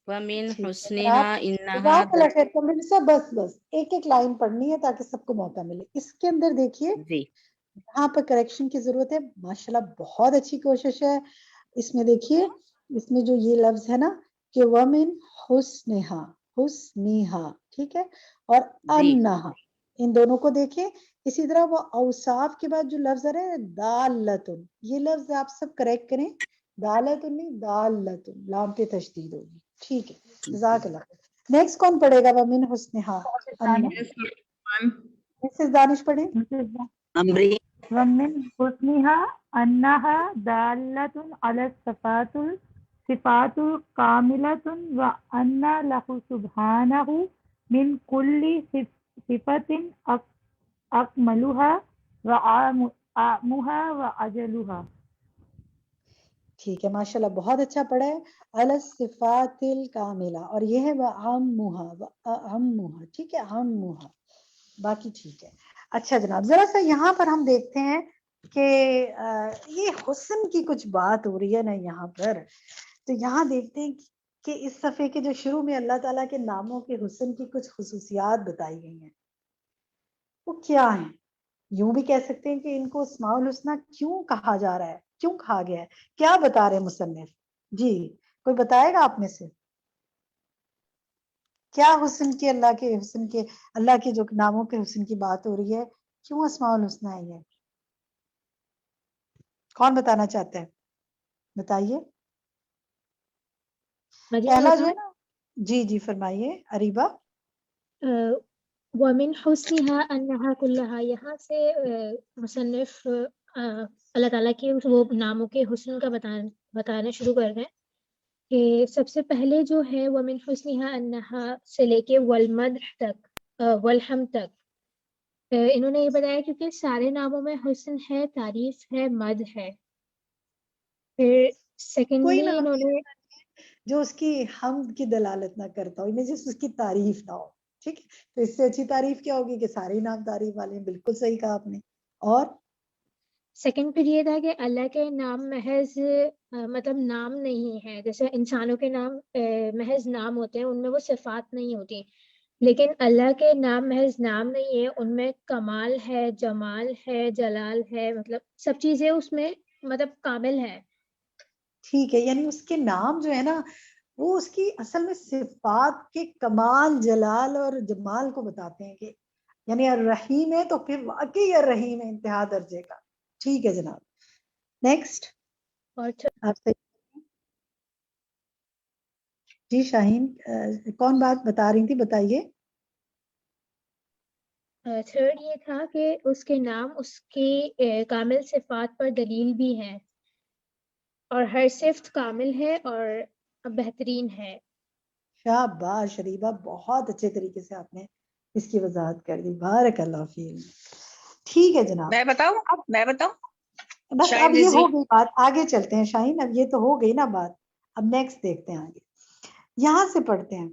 ومن
ٹھیک ہے
حسنها
جناب،
إنها
جزاک اللہ خیر. کمرین صاحب بس ایک ایک لائن پڑھنی ہے تاکہ سب کو موقع ملے. اس کے اندر دیکھیے
جی
یہاں پر کریکشن کی ضرورت ہے. ماشاءاللہ بہت اچھی کوشش ہے. اس میں دیکھیے اس میں جو یہ لفظ ہے نا کہ ومن حسنہا، حسنہا، ٹھیک ہے، اور
جی
انہا، ان دونوں کو دیکھیں. اسی طرح وہ اوصاف کے بعد جو لفظ آ رہا ہے دالتن، یہ لفظ آپ سب کریکٹ کریں. دالتن نہیں دالتن، لام پہ تشدید ہوگی. ٹھیک ہے جزاک اللہ خیر. نیکسٹ کون پڑھے گا؟ ومن حسنہا مسز دانش پڑھیں.
امری
ومن حسنها أنها دالة على صفات كاملة وأن له سبحانه من كل صفة أكملها وأعمها وأجلها.
ٹھیک ہے ماشاءاللہ بہت اچھا پڑھا ہے. الصفات الکاملہ، اور یہ ہے وَأَعَمُّهَا، ٹھیک ہے عَمُّهَا، باقی ٹھیک ہے. اچھا جناب ذرا سا یہاں پر ہم دیکھتے ہیں کہ یہ حسن کی کچھ بات ہو رہی ہے نا یہاں پر. تو یہاں دیکھتے ہیں کہ اس صفحے کے جو شروع میں اللہ تعالیٰ کے ناموں کے حسن کی کچھ خصوصیات بتائی گئی ہیں، وہ کیا ہیں؟ یوں بھی کہہ سکتے ہیں کہ ان کو اسماء الحسنہ کیوں کہا جا رہا ہے، کیوں کہا گیا ہے، کیا بتا رہے مصنف؟ جی کوئی بتائے گا آپ میں سے؟ کیا حسن کے اللہ کے جو ناموں کے حسن کی بات ہو رہی ہے، کیوں اسماء الحسنہ ہے یہ؟ کون بتانا چاہتا ہے؟ بتائیے. پہلا جو ہے نا، جی فرمائیے اریبہ.
ومن حسنها انہا کلہا، یہاں سے مصنف اللہ تعالیٰ کے وہ ناموں کے حسن کا بتانا شروع کر رہے ہیں کہ سب سے پہلے جو ہے ومن حسنها انہا سے لے کے والمدح تک، والحمد تک، انہوں نے یہ بتایا کیونکہ سارے ناموں میں حسن ہے، تعریف ہے، مدح ہے. پھر
کوئی
سیکنڈلی
نام
انہوں نے
جو اس کی حمد کی دلالت نہ کرتا ہو، جس اس کی تعریف نہ ہو. ٹھیک ہے، تو اس سے اچھی تعریف کیا ہوگی کہ سارے نام تعریف والے ہیں. بالکل صحیح کہا آپ نے. اور
سیکنڈ پھر یہ تھا کہ اللہ کے نام محض مطلب نام نہیں ہے، جیسے انسانوں کے نام محض نام ہوتے ہیں، ان میں وہ صفات نہیں ہوتی، لیکن اللہ کے نام محض نام نہیں ہے، ان میں کمال ہے، جمال ہے، جلال ہے، مطلب سب چیزیں اس میں مطلب کامل ہے.
ٹھیک ہے، یعنی اس کے نام جو ہے نا وہ اس کی اصل میں صفات کے کمال، جلال اور جمال کو بتاتے ہیں کہ یعنی الرحیم ہے تو پھر واقعی الرحیم ہے، انتہا درجے کا. ٹھیک ہے جناب. نیکسٹ آپ سے جی شاہین کون بات بتا رہی تھی، بتائیے.
تھرڈ یہ تھا کہ اس کے نام اس کی کامل صفات پر دلیل بھی ہے، اور ہر صفت کامل ہے اور بہترین ہے.
شاباش شریبہ، بہت اچھے طریقے سے آپ نے اس کی وضاحت کر دی. بارک اللہ فیک. ٹھیک ہے جناب.
میں بتاؤں
بس
شاہین
اب یہ
رضی.
ہو گئی بات، آگے چلتے ہیں شاہین. اب یہ تو ہو گئی نا بات، اب نیکسٹ دیکھتے ہیں آگے. یہاں سے پڑھتے ہیں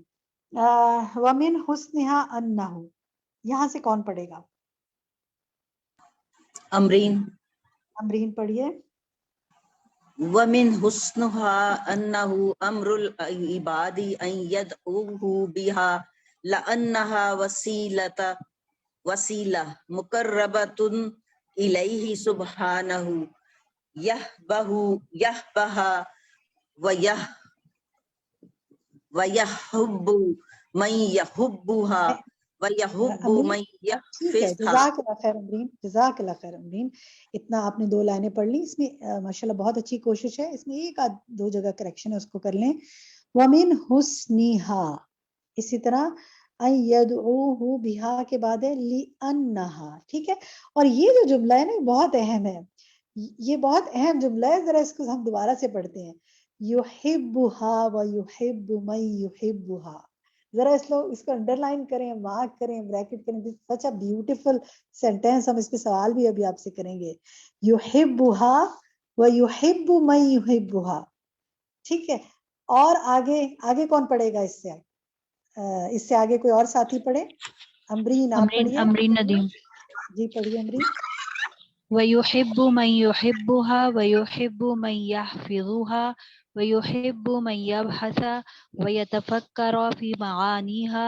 وَمِنْ حُسْنِهَا أَنَّهُ. یہاں سے کون پڑھے گا؟ امرین پڑھیے.
وَمِنْ حُسْنِهَا أَنَّهُ أَمْرُ الْعِبَادِ أَنْ يَدْعُوهُ بِهَا لَأَنَّهَا وَسِيلَةٌ مُقَرَّبَةٌ إِلَيْهِ سُبْحَانَهُ يَحْبَهَا وَيَحُبُّ مَنْ يَحُبُّهَا وَيَحُبُّ مَنْ يَحْفِظْهَا.
جزاک اللہ خیر امرین، جزاک اللہ خیر امرین. اتنا آپ نے 2 لائنیں پڑھ لی. اس میں ماشاءاللہ بہت اچھی کوشش ہے. اس میں ایک آدھ 2 جگہ کریکشن ہے، اس کو کر لیں. وَمِنْ حُسْنِهَا، اسی طرح أَن يَدْعُوهُ بِهَا کے بعد ہے لِأَنَّهَا. ٹھیک ہے، اور یہ جو جملہ ہے نا بہت اہم ہے، یہ بہت اہم جملہ ہے. ذرا اس کو ہم دوبارہ سے پڑھتے ہیں. يُحِبُّهَا وَيُحِبُّ مَن يُحِبُّهَا. ذرا اس کو انڈر لائن کریں، مارک کریں، بریکٹ کریں. سچ اے بیوٹیفل سینٹینس. ہم اس پہ سوال بھی ابھی آپ سے کریں گے. يُحِبُّهَا وَيُحِبُّ مَن يُحِبُّهَا. ٹھیک ہے، اور آگے کون پڑھے گا؟ اس سے آگے کوئی اور ساتھی پڑھے. امرین آپ پڑھیے.
امرین ندیم.
جی پڑھیے امرین.
وَيُحِبُّ مَن يُحِبُّهَا وَيُحِبُّ مَن يَحْفِظُهَا
ويحب من يبحث ويتفكر في معانيها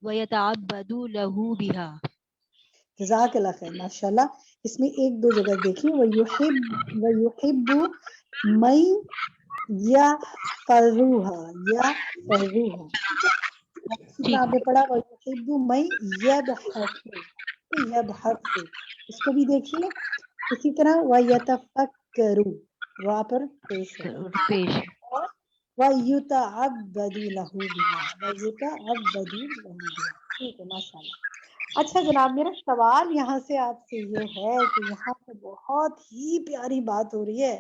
ويتعبد له بها.
جزاک اللہ خیر، ماشاء اللہ. اس میں ایک دو جگہ دیکھیے، وَيُحِبُّ مَن يَحْفَظُهَا. اسی طرح آپ نے پڑھا وَيُحِبُّ مَن يَبْحَثُ، اس کو بھی دیکھیے. اسی طرح وَيَتَفَكَّرُ، را پر پیش ہے، وَيُتَعَبَّدُ لَهُ بِهَا. ٹھیک ہے، ماشاء اللہ. اچھا جناب، میرا سوال یہاں سے آپ سے یہ ہے کہ یہاں پہ بہت ہی پیاری بات ہو رہی ہے،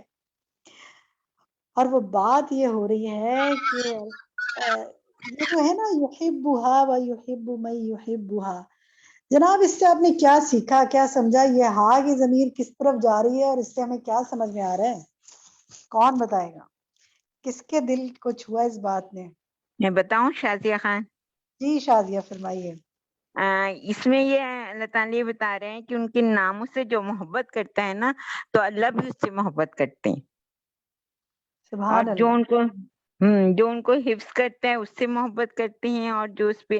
اور وہ بات یہ ہو رہی ہے کہ یہ جو ہے نا یحبھا و یحب من یحبھا، جناب اس سے آپ نے کیا سیکھا، کیا سمجھا؟ یہ ہا کی ضمیر کس طرف جا رہی ہے اور اس سے ہمیں کیا سمجھ میں آ رہا ہے؟ کون بتائے گا؟ کس کے دل کو چھوا اس بات نے؟
میں بتاؤں شازیہ خان؟
جی شازیہ فرمائیے.
اس میں یہ اللہ تعالیٰ یہ بتا رہے ہیں کہ ان کے ناموں سے جو محبت کرتا ہے نا تو اللہ بھی اس سے محبت کرتے ہیں،
سبحان
اور جو
اللہ.
ان کو حفظ کرتا ہے اس سے محبت کرتے ہیں، اور جو اس پہ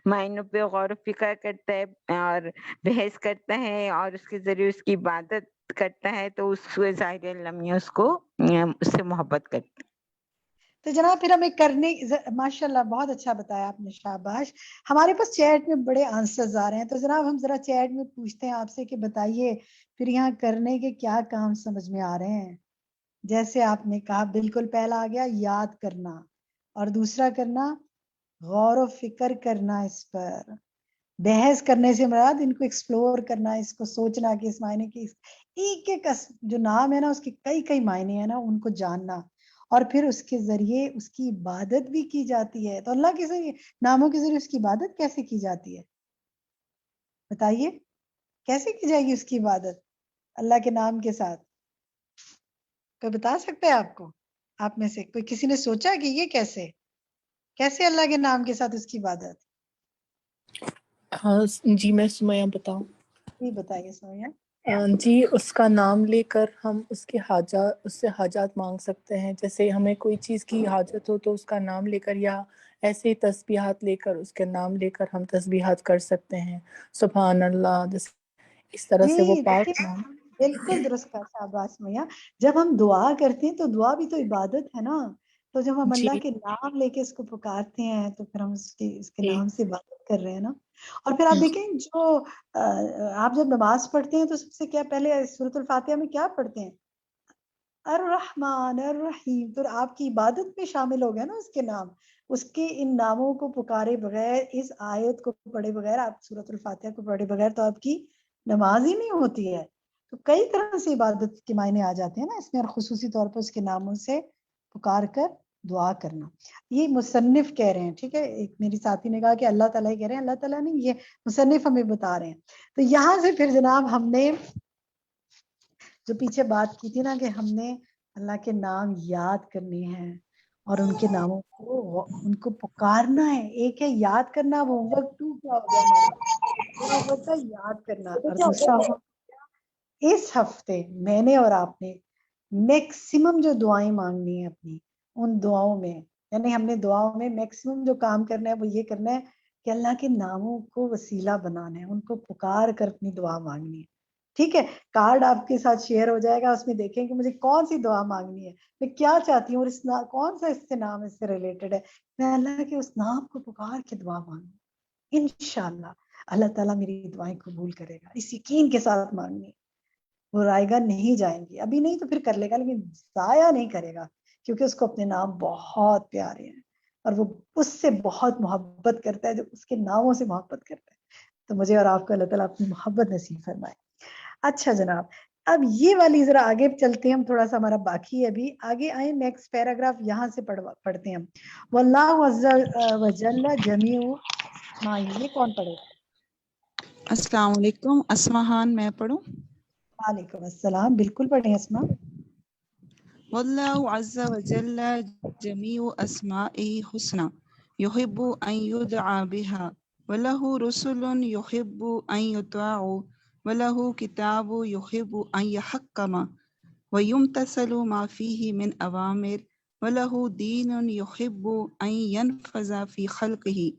معنوں پہ غور و فکر کرتا ہے اور بحث کرتا ہے اور اس کے ذریعے اس کی عبادت کرتا ہے تو اس ظاہر اللہ میں اس سے محبت کرتے ہیں.
تو جناب پھر ہمیں کرنے، ماشاء اللہ بہت اچھا بتایا آپ نے، شاباش. ہمارے پاس چیٹ میں بڑے آنسرز آ رہے ہیں، تو جناب ہم ذرا چیٹ میں پوچھتے ہیں آپ سے کہ بتائیے پھر یہاں کرنے کے کیا کام سمجھ میں آ رہے ہیں؟ جیسے آپ نے کہا بالکل پہلا آ گیا یاد کرنا، اور دوسرا کرنا غور و فکر کرنا، اس پر بحث کرنے سے مراد ان کو ایکسپلور کرنا، اس کو سوچنا کہ اس معنی کی ایک ایک جو نام ہے نا اس کے کئی کئی معنی ہیں نا ان کو جاننا، اور پھر اس کے ذریعے اس کی عبادت بھی کی جاتی ہے. تو اللہ کے ذریعے، ناموں کے ذریعے اس کی عبادت کیسے کی جاتی ہے؟ بتائیے کیسے کی جائے گی اس کی عبادت اللہ کے نام کے ساتھ؟ کوئی بتا سکتا ہے آپ کو؟ آپ میں سے کوئی کسی نے سوچا کہ یہ کیسے اللہ کے نام کے ساتھ اس کی عبادت؟
ہاں جی، میں سمیہ بتاؤں؟
جی بتائیے سمیہ.
جی، اس کا نام لے کر ہم اس سے حاجات مانگ سکتے ہیں. جیسے ہمیں کوئی چیز کی حاجت ہو تو اس کا نام لے کر، یا ایسے ہی تسبیحات لے کر، اس کے نام لے کر ہم تسبیحات کر سکتے ہیں. سبحان اللہ، اس طرح سے وہ پاک نام.
بالکل درست کہا شاباش سمیہ. جب ہم دعا کرتے ہیں تو دعا بھی تو عبادت ہے نا. تو جب ہم اللہ کے نام لے کے اس کو پکارتے ہیں تو پھر ہم اس کے نام سے عبادت کر رہے ہیں نا. اور پھر آپ دیکھیں جو آپ جب نماز پڑھتے ہیں تو سب سے کیا پہلے سورۃ الفاتحہ میں کیا پڑھتے ہیں؟ الرحمن الرحیم. تو آپ کی عبادت میں شامل ہو گیا نا اس کے نام. اس کے ان ناموں کو پکارے بغیر، اس آیت کو پڑھے بغیر، آپ سورۃ الفاتحہ کو پڑھے بغیر تو آپ کی نماز ہی نہیں ہوتی ہے. تو کئی طرح سے عبادت کے معنی آ جاتے ہیں نا اس میں، اور خصوصی طور پر اس کے ناموں سے پکار کر دعا کرنا. یہ مصنف کہہ رہے ہیں، ٹھیک ہے. ایک میری ساتھی نے کہا کہ اللہ تعالیٰ کہہ رہے ہیں، اللہ تعالیٰ نہیں، یہ مصنف ہمیں بتا رہے ہیں. تو یہاں سے پھر جناب ہم نے جو پیچھے بات کی تھی نا کہ ہم نے اللہ کے نام یاد کرنے ہیں اور ان کے ناموں کو ان کو پکارنا ہے. ایک ہے یاد کرنا، وہ وقت کیا ہو گیا ہمارا ہوتا ہے یاد کرنا. اور دوسرا اس ہفتے میں نے اور آپ نے میکسیمم جو دعائیں مانگنی ہیں اپنی، ان دعاؤں میں، یعنی ہم نے دعاؤں میں میکسیمم جو کام کرنا ہے وہ یہ کرنا ہے کہ اللہ کے ناموں کو وسیلہ بنانا ہے، ان کو پکار کر اپنی دعا مانگنی ہے. ٹھیک ہے، کارڈ آپ کے ساتھ شیئر ہو جائے گا، اس میں دیکھیں کہ مجھے کون سی دعا مانگنی ہے، میں کیا چاہتی ہوں، اور کون سا اس سے نام اس سے ریلیٹڈ ہے. میں اللہ کے اس نام کو پکار کے دعا مانگوں، انشاءاللہ اللہ تعالیٰ میری دعائیں قبول کرے گا. اس یقین کے ساتھ مانگنی ہے. وہ رائے گا نہیں جائیں گی، ابھی نہیں تو پھر کر لے گا، لیکن ضائع نہیں کرے گا، کیونکہ اس کو اپنے نام بہت پیارے ہیں اور وہ اس سے بہت محبت کرتا ہے جو اس کے ناموں سے محبت کرتا ہے. تو مجھے اور آپ کو اللہ تعالیٰ اپنی محبت نصیب فرمائے. اچھا جناب، اب یہ والی ذرا آگے چلتے ہیں ہم، تھوڑا سا ہمارا باقی ہے ابھی. آگے آئیں، نیکسٹ پیراگراف یہاں سے پڑھتے ہیں ہم. واللہ عز وجل جمیع ما. یہ کون پڑھے؟
السلام علیکم. اسما خان میں پڑھوں؟
وعلیکم السلام، بالکل پڑھیں اسما.
واللہ عز وجل جمیع اسماء حسنى يحب ان يدعى بها وله رسل يحب ان يطاعوا وله كتاب يحب ان يحكم ويمتثل ما فيه من أوامر وله دين يحب أن ينفذ في خلقه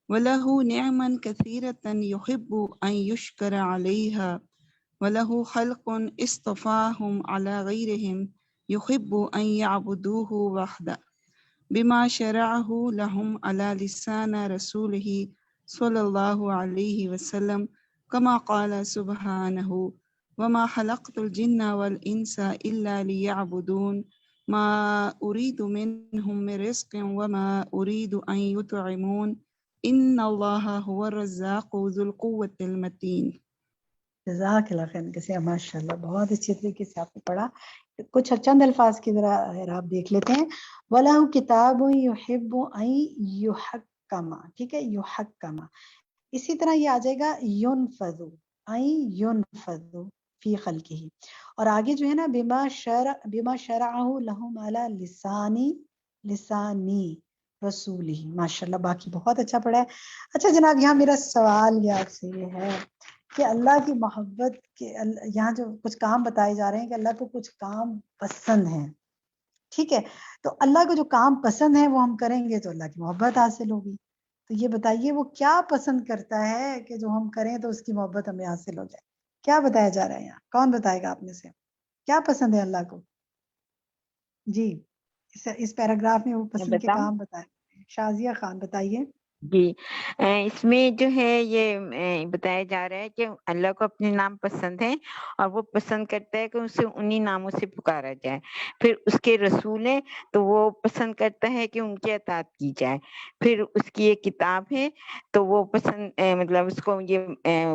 وله نعما كثيرة يحب أن يشكر عليها وله خلق اصطفاهم على غيرهم يحب أن يعبدوه وحده بما شرعه لهم على لسان رسوله صلى الله عليه وسلم كما قال سبحانه وما خلقت الجن والإنس إلا ليعبدون ما أريد منهم من رزق وما أريد أن يطعمون إن الله هو الرزاق ذو القوة المتين.
جزاک اللہ خیر کثیر، ماشاء اللہ بہت اچھے طریقے سے آپ نے پڑھا. کچھ چند الفاظ کی ذرا آپ دیکھ لیتے ہیں. وَلَهُ كِتَابٌ يُحِبُّ أَن يُحَكَّمَ، ٹھیک ہے، يُحَكَّمَ. اسی طرح یہ آ جائے گا يُنفَذُ، أَن يُنفَذُ فی خلقہ. اور آگے جو ہے نا بما شرعہ لہم علی لسانی رسولہ. ماشاء اللہ باقی بہت اچھا پڑھا ہے. اچھا جناب، یہاں میرا سوال یہ آپ سے یہ ہے کہ اللہ کی محبت کے یہاں جو کچھ کام بتائے جا رہے ہیں کہ اللہ کو کچھ کام پسند ہیں، ٹھیک ہے، تو اللہ کو جو کام پسند ہے وہ ہم کریں گے تو اللہ کی محبت حاصل ہوگی. تو یہ بتائیے وہ کیا پسند کرتا ہے کہ جو ہم کریں تو اس کی محبت ہمیں حاصل ہو جائے؟ کیا بتایا جا رہا ہے یہاں؟ کون بتائے گا آپ میں سے کیا پسند ہے اللہ کو؟ جی اس پیراگراف میں وہ پسند کے کام بتائے. شازیہ خان بتائیے.
جی اس میں جو ہے یہ بتایا جا رہا ہے کہ اللہ کو اپنے نام پسند ہیں اور وہ پسند کرتا ہے کہ اسے انہی ناموں سے پکارا جائے. پھر اس کے رسول ہیں تو وہ پسند کرتا ہے کہ ان کی اطاعت کی جائے. پھر اس کی ایک کتاب ہے تو وہ پسند مطلب اس کو یہ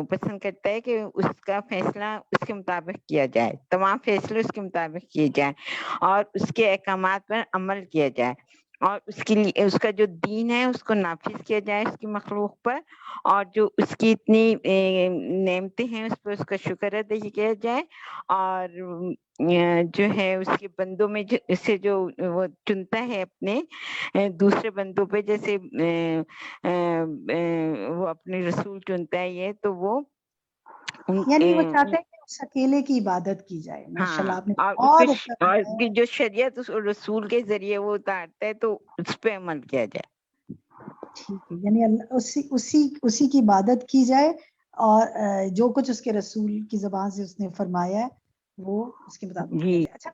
پسند کرتا ہے کہ اس کا فیصلہ اس کے مطابق کیا جائے، تمام فیصلے اس کے مطابق کیے جائیں اور اس کے احکامات پر عمل کیا جائے، اور اس کے لیے اس کا جو دین ہے اس کو نافذ کیا جائے اس کی مخلوق پر، اور جو اس کی اتنی نعمتیں ہیں اس پر اس کا شکر ادا کیا جائے، اور جو ہے اس کے بندوں میں سے جو وہ چنتا ہے اپنے دوسرے بندوں پہ، جیسے وہ اپنے رسول چنتا ہے یہ، تو وہ
یعنی وہ چاہتے ہیں کہ اس اکیلے کی عبادت کی جائے. ماشاءاللہ آپ نے
اور
بہت اچھا
اور کی جو شریعت اس رسول کے ذریعے وہ اتارتا ہے تو اس پہ عمل کیا جائے.
ٹھیک ہے، یعنی اسی کی عبادت کی جائے اور جو کچھ اس کے رسول کی زبان سے اس نے فرمایا ہے وہ اس کے مطابق کیا جائے. اچھا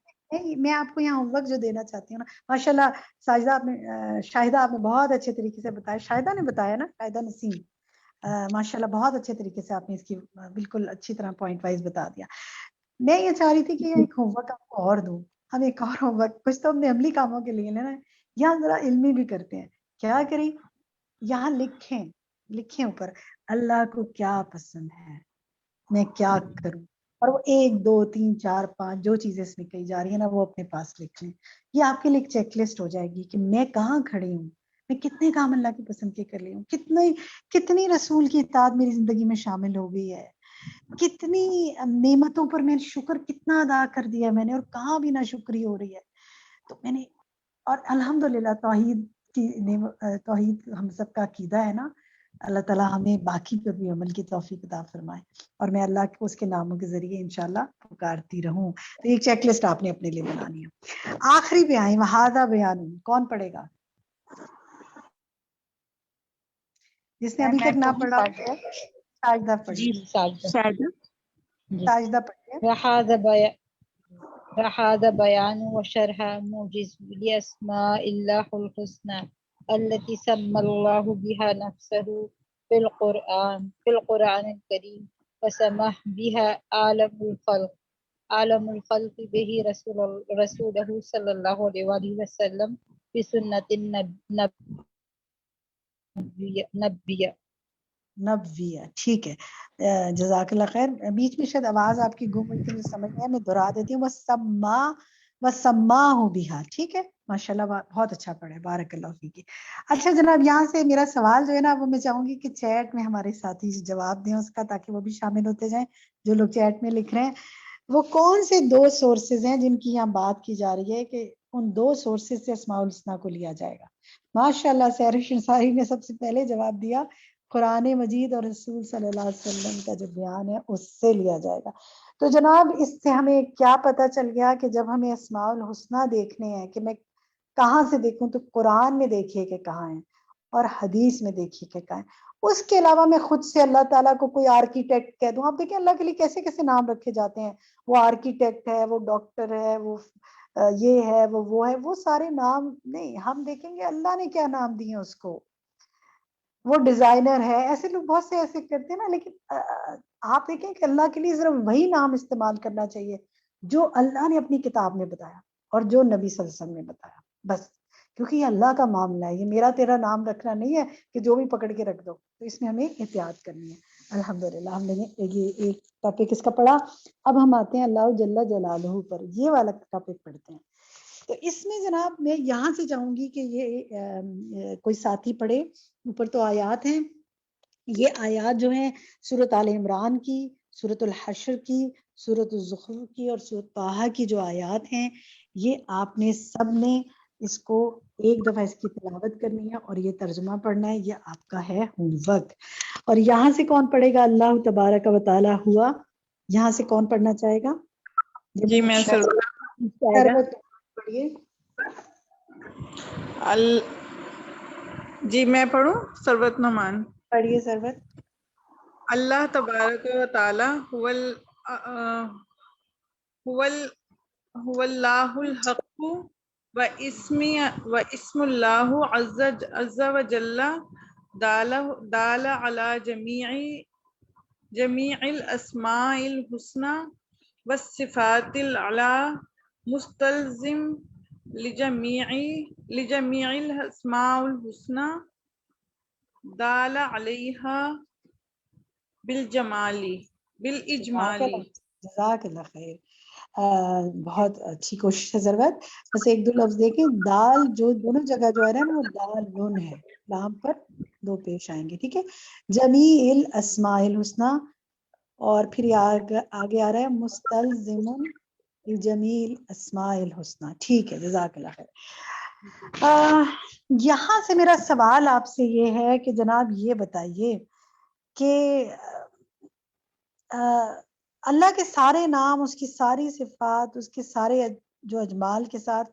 میں آپ کو یہاں ہوم ورک جو دینا چاہتی ہوں نا، ماشاءاللہ شاہدہ آپ نے بہت اچھے طریقے سے بتایا. شاہدہ نے بتایا نا، شاہدہ نسیم، ماشاءاللہ بہت اچھے طریقے سے آپ نے اس کی بالکل اچھی طرح پوائنٹ وائز بتا دیا. میں یہ چاہ رہی تھی کہ ایک ہوم ورک آپ کو اور دوں. ہم ایک اور ہوم ورک، کچھ تو ہم نے عملی کاموں کے لیے لینا ہے، یہاں ذرا علمی بھی کرتے ہیں. کیا کریں؟ یہاں لکھیں اوپر اللہ کو کیا پسند ہے، میں کیا کروں، اور وہ 1 2 3 4 5 جو چیزیں اس میں کہی جا رہی ہیں نا وہ اپنے پاس لکھ لیں. یہ آپ کے لیے ایک چیک لسٹ ہو جائے گی کہ میں کہاں کھڑی ہوں، میں کتنے کام اللہ کی پسند کے کر لی ہوں، کتنی رسول کی اطاعت میری زندگی میں شامل ہو گئی ہے، کتنی نعمتوں پر میں شکر کتنا ادا کر دیا میں نے، اور کہاں بھی ناشکری ہو رہی ہے. تو میں نے، اور الحمدللہ توحید ہم سب کا عقیدہ ہے نا. اللہ تعالیٰ ہمیں باقی پر بھی عمل کی توفیق عطا فرمائے، اور میں اللہ کو اس کے ناموں کے ذریعے انشاءاللہ پکارتی رہوں. تو ایک چیک لسٹ آپ نے اپنے لیے بنانی ہے. آخری پہ آئیں، وہذا بیان، کون پڑھے گا؟ جس نے ابھی تک نہ پڑھا ساجدہ پڑھیے. ساجدہ پڑھیے.
وهذا بيان وشرح موجز لأسماء الله الحسنى التي سمى الله بها نفسه في القرآن الكريم وسمح بها عالم الخلق به رسوله صلى الله عليه وسلم بسنة
نبویہ. ٹھیک ہے، جزاک اللہ خیر. بیچ میں شاید آواز آپ کی گم ہوئی تھی، مجھے سمجھ نہیں آیا، میں دہرا دیتی ہوں. وَسَمَّاهُ بِهَا. ٹھیک ہے، ماشاءاللہ بہت اچھا پڑھے، بارک اللہ فیکی. اچھا جناب، یہاں سے میرا سوال جو ہے نا وہ میں چاہوں گی کہ چیٹ میں ہمارے ساتھی جواب دیں اس کا، تاکہ وہ بھی شامل ہوتے جائیں. جو لوگ چیٹ میں لکھ رہے ہیں وہ کون سے 2 سورسز ہیں جن کی یہاں بات کی جا رہی ہے کہ ان 2 سورسز سے اسماء الحسنہ کو لیا جائے گا؟ ماشاءاللہ سحر انصاری نے سب سے پہلے جواب دیا، قرآن مجید اور رسول صلی اللہ علیہ وسلم کا جو بیان ہے اس سے لیا جائے گا. تو جناب اس سے ہمیں کیا پتہ چل گیا کہ جب ہمیں اسماء الحسنہ دیکھنے ہیں کہ میں کہاں سے دیکھوں، تو قرآن میں دیکھیے کہ کہاں ہیں اور حدیث میں دیکھیے کہ کہاں ہیں۔ اس کے علاوہ میں خود سے اللہ تعالیٰ کو کوئی آرکیٹیکٹ کہہ دوں، آپ دیکھیں اللہ کے لیے کیسے کیسے نام رکھے جاتے ہیں، وہ آرکیٹیکٹ ہے، وہ ڈاکٹر ہے، وہ یہ ہے، وہ ہے، وہ سارے نام نہیں، ہم دیکھیں گے اللہ نے کیا نام دیے اس کو، وہ ڈیزائنر ہے، ایسے لوگ بہت سے ایسے کرتے ہیں نا، لیکن آپ دیکھیں کہ اللہ کے لیے صرف وہی نام استعمال کرنا چاہیے جو اللہ نے اپنی کتاب میں بتایا اور جو نبی صلی اللہ علیہ وسلم نے بتایا، بس، کیونکہ یہ اللہ کا معاملہ ہے، یہ میرا تیرا نام رکھنا نہیں ہے کہ جو بھی پکڑ کے رکھ دو، تو اس میں ہمیں احتیاط کرنی ہے۔ الحمدللہ ہم نے یہ ایک ٹاپک اس کا پڑھا، اب ہم آتے ہیں اللہ جل جلالہ پر، یہ والا ٹاپک پڑھتے ہیں۔ تو اس میں جناب میں یہاں سے چاہوں گی کہ یہ کوئی ساتھی پڑھے، اوپر تو آیات ہیں، یہ آیات جو ہیں سورۃ آل عمران کی، سورۃ الحشر کی، سورۃ الزخرف کی اور سورۃ طٰہٰ کی جو آیات ہیں، یہ آپ نے سب نے اس کو ایک دفعہ اس کی تلاوت کرنی ہے اور یہ ترجمہ پڑھنا ہے، یہ آپ کا ہے ہوم ورک۔ اور یہاں سے کون پڑھے گا؟ اللہ تبارک و تعالی ہوا، یہاں سے کون پڑھنا چاہے گا؟
جی میں
سربت پڑھیے۔
جی میں پڑھوں؟ سربت نعمان
پڑھیے سربت۔
اللہ تبارک و تعالی هو اللہ الحق و اسم اللہ عز و جل دال علی جمیع الاسماء الحسنى والصفات العلی مستلزم لجمیع الاسماء الحسنى دال علیہا بالاجمالی۔
جزاک اللہ خیر، بہت اچھی کوشش ہے ضرورت۔ بس ایک دو لفظ دیکھیں، دال جو دونوں جگہ جو آ رہا ہے نا وہ دال نون ہے، لام پر دو پیش آئیں گے، ٹھیک ہے۔ جمیع الاسماء الحسنى، اور پھر آگے آ رہا ہے مستلزم لجمیع الاسماء الحسنى، ٹھیک ہے، جزاک اللہ خیر۔ یہاں سے میرا سوال آپ سے یہ ہے کہ جناب یہ بتائیے کہ اللہ کے سارے نام، اس کی ساری صفات، اس کے سارے جو اجمال کے ساتھ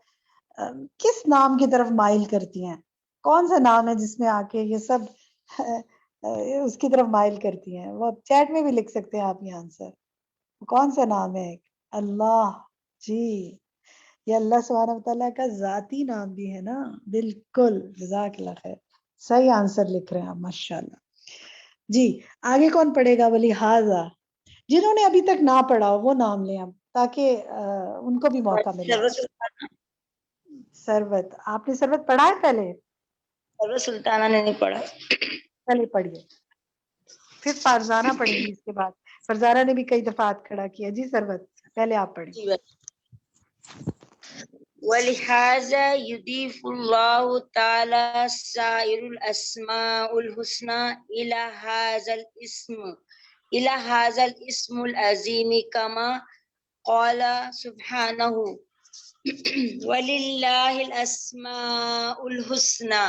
کس نام کی طرف مائل کرتی ہیں؟ کون سا نام ہے جس میں آ کے یہ سب اس کی طرف مائل کرتی ہیں؟ وہ چیٹ میں بھی لکھ سکتے ہیں آپ یہ آنسر، کون سا نام ہے؟ اللہ، جی یہ اللہ سبحانہ وتعالیٰ کا ذاتی نام بھی ہے نا، بالکل، جزاک اللہ خیر، صحیح آنسر لکھ رہے ہیں آپ، ماشاءاللہ۔ جی آگے کون پڑھے گا؟ ولہذا، جنہوں نے ابھی تک نہ پڑھا ہو وہ نام لیں اب، تاکہ ان کو بھی موقع ملے۔ سروت، آپ نے سروت پڑھا ہے پہلے؟
سروت سلطانہ نے نہیں پڑھا۔
پہلے پڑھیے، پھر فرزانہ پڑھیں گی اس کے بعد، فرزانہ نے بھی کئی دفعات کھڑا کیا۔ جی سروت پہلے آپ پڑھیں۔
ولہذا یضیف اللہ تعالی سائر الاسماء الحسنى الى هذا الاسم العظیم کما قال سبحانہ وللہ الاسماء الحسنى